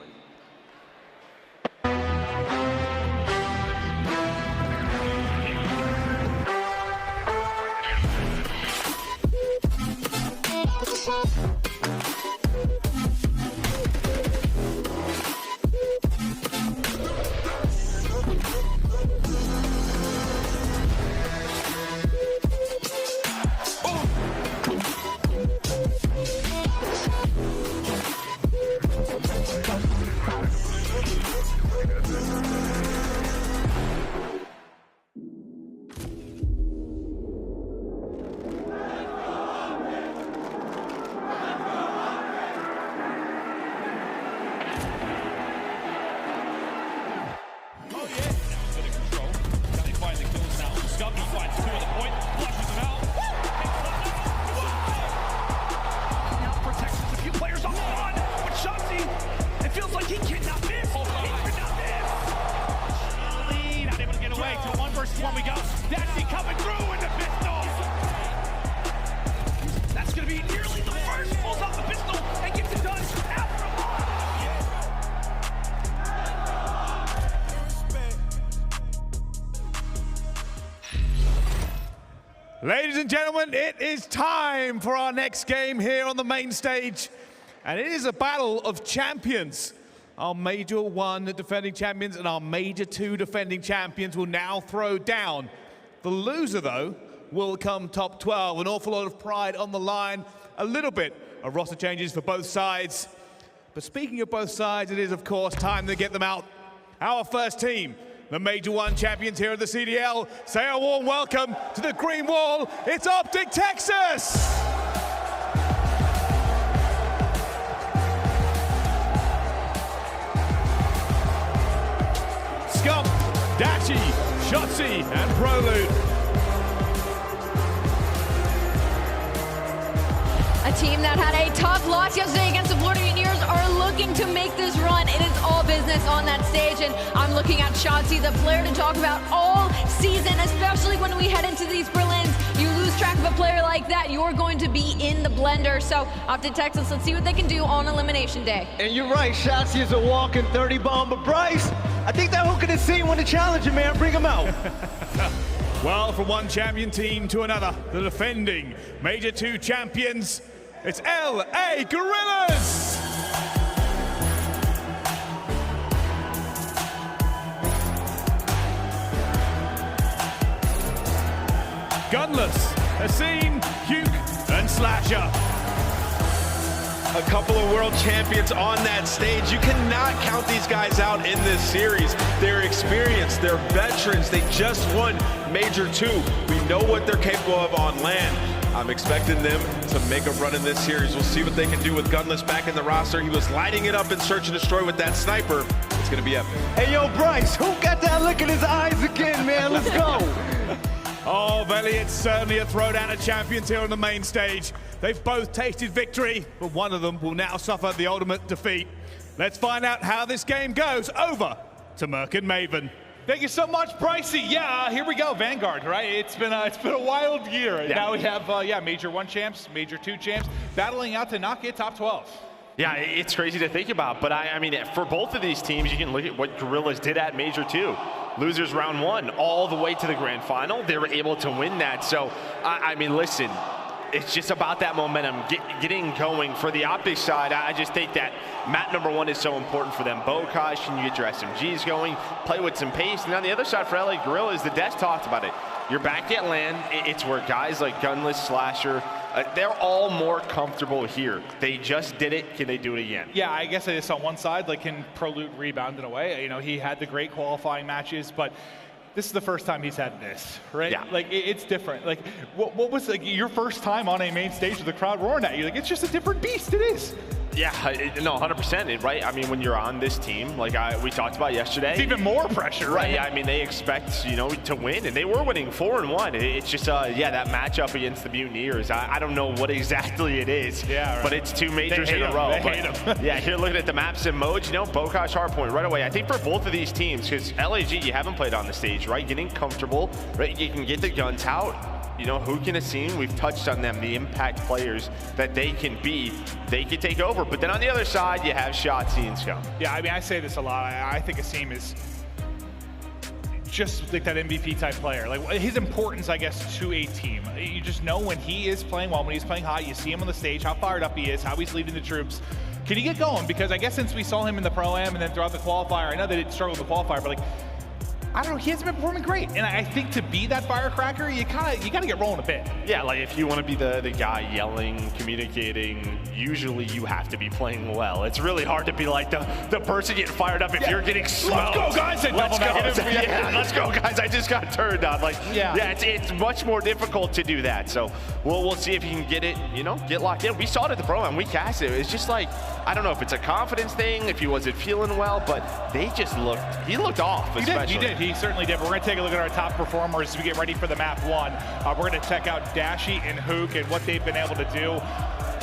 One we go. Dashy coming through with the pistol. That's going to be nearly the first. Pulls out the pistol and gets it done. Afro. Ladies and gentlemen, it is time for our next game here on the main stage. And it is a battle of champions. Our Major 1 defending champions and our Major 2 defending champions will now throw down. The loser, though, will come top 12. An awful lot of pride on the line. A little bit of roster changes for both sides. But speaking of both sides, it is, of course, time to get them out. Our first team, the Major 1 champions here at the CDL, say a warm welcome to the green wall. It's OpTic Texas! Scump, Dashy, Shotzzy, and Prolute. A team that had a tough loss yesterday against the Florida Mutineers are looking to make this run. It is all business on that stage, and I'm looking at Shotzzy, the player to talk about all season, especially when we head into these Berlins. You lose track of a player like that, you're going to be in the blender. So, OpTic Texas, let's see what they can do on Elimination Day. And you're right, Shotzzy is a walking 30 bomb, but Bryce, I think that hook in the scene want to challenge him, man. Bring him out. Well, from one champion team to another, the defending Major 2 champions, it's LA Guerrillas! Gunless, Asim, Huke, and Slasher. a couple of world champions on that stage. You cannot count these guys out in this series. They're experienced, they're veterans, they just won Major 2. We know what they're capable of on land. I'm expecting them to make a run in this series. We'll see what they can do with Gunless back in the roster. He was lighting it up in Search and Destroy with that sniper. It's gonna be epic. Hey, yo, Bryce, who got that look in his eyes again, man? Let's go. Oh, Belly, it's certainly a throwdown of champions here on the main stage. They've both tasted victory, but one of them will now suffer the ultimate defeat. Let's find out how this game goes. Over to Merc and Maven. Thank you so much, Pricey. Yeah, here we go, Vanguard, right? It's been a wild year. Yeah. Now we have, Major 1 champs, Major 2 champs, battling out to not get top 12. Yeah, it's crazy to think about, but I mean, for both of these teams, you can look at what Guerrillas did at Major 2. Losers round 1, all the way to the grand final. They were able to win that. So, I mean, listen, it's just about that momentum getting going. For the OpTic side, I just think that map number 1 is so important for them. Bocage, can you get your SMGs going, play with some pace. And on the other side for LA Guerrillas, the Des talked about it. You're back at land. It's where guys like Gunless, Slasher, they're all more comfortable here. They just did it. Can they do it again? Yeah, I guess I just on one side, like, can Prolute rebound in a way? You know, he had the great qualifying matches, but this is the first time he's had this, right? Yeah. Like, it's different. Like, what was like your first time on a main stage with the crowd roaring at you? Like, it's just a different beast. It is. Yeah, no, 100%, right? I mean, when you're on this team, like we talked about yesterday. It's even more pressure, right? Yeah, I mean, they expect, you know, to win, and they were winning 4-1. It's just, yeah, that matchup against the Mutineers, I don't know what exactly it is, but it's 2 majors in a row. They hate them. Yeah, here looking at the maps and modes, you know, Bocage hardpoint right away. I think for both of these teams, because LAG, you haven't played on the stage, right? Getting comfortable, right? You can get the guns out. You know, who can Asim? We've touched on them, the impact players that they can be. They can take over. But then on the other side, you have Shotzzy and Scump. Yeah, I mean, I say this a lot. I think Asim is just like that MVP type player. Like, his importance, I guess, to a team. You just know when he is playing well, when he's playing hot, you see him on the stage, how fired up he is, how he's leading the troops. Can he get going? Because I guess since we saw him in the Pro-Am and then throughout the qualifier, I know they didn't struggle with the qualifier, but like, I don't know, he hasn't been performing great. And I think to be that firecracker, you gotta get rolling a bit. Yeah, like if you want to be the guy yelling, communicating, usually you have to be playing well. It's really hard to be like the person getting fired up if you're getting smoked. Let's go, guys! Let's go. Yeah, let's go, guys! I just got turned on. Like, yeah, it's much more difficult to do that. So we'll see if you can get it, you know, get locked in. We saw it at the Pro-Am, we cast it. It's just like, I don't know if it's a confidence thing, if he wasn't feeling well, but they just he looked off, especially. He did. He certainly did. But we're going to take a look at our top performers as we get ready for the map 1. We're going to check out Dashy and Røkkr and what they've been able to do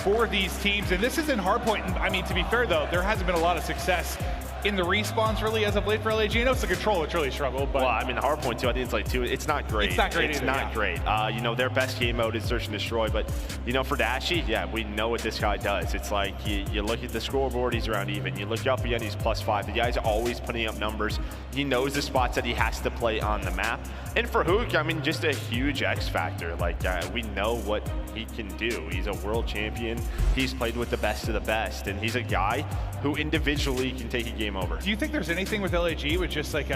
for these teams. And this isn't hardpoint. I mean, to be fair, though, there hasn't been a lot of success in the respawns really as of late for LAG. I know it's the control it's really struggled, but well, I mean, the hardpoint too, I think it's like 2. It's not great. It's not great. It's not great. You know, their best game mode is Search and Destroy, but you know, for Dashy, yeah, we know what this guy does. It's like you look at the scoreboard, he's around even. You look up again, he's +5. The guy's always putting up numbers. He knows the spots that he has to play on the map. And for Røkkr, I mean, just a huge X factor. Like, we know what he can do. He's a world champion. He's played with the best of the best, and he's a guy who individually can take a game over. Do you think there's anything with LAG with just like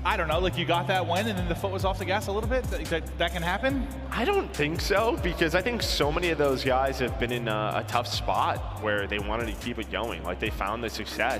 I don't know, like you got that win and then the foot was off the gas a little bit? That can happen? I don't think so, because I think so many of those guys have been in a tough spot where they wanted to keep it going. Like, they found the success.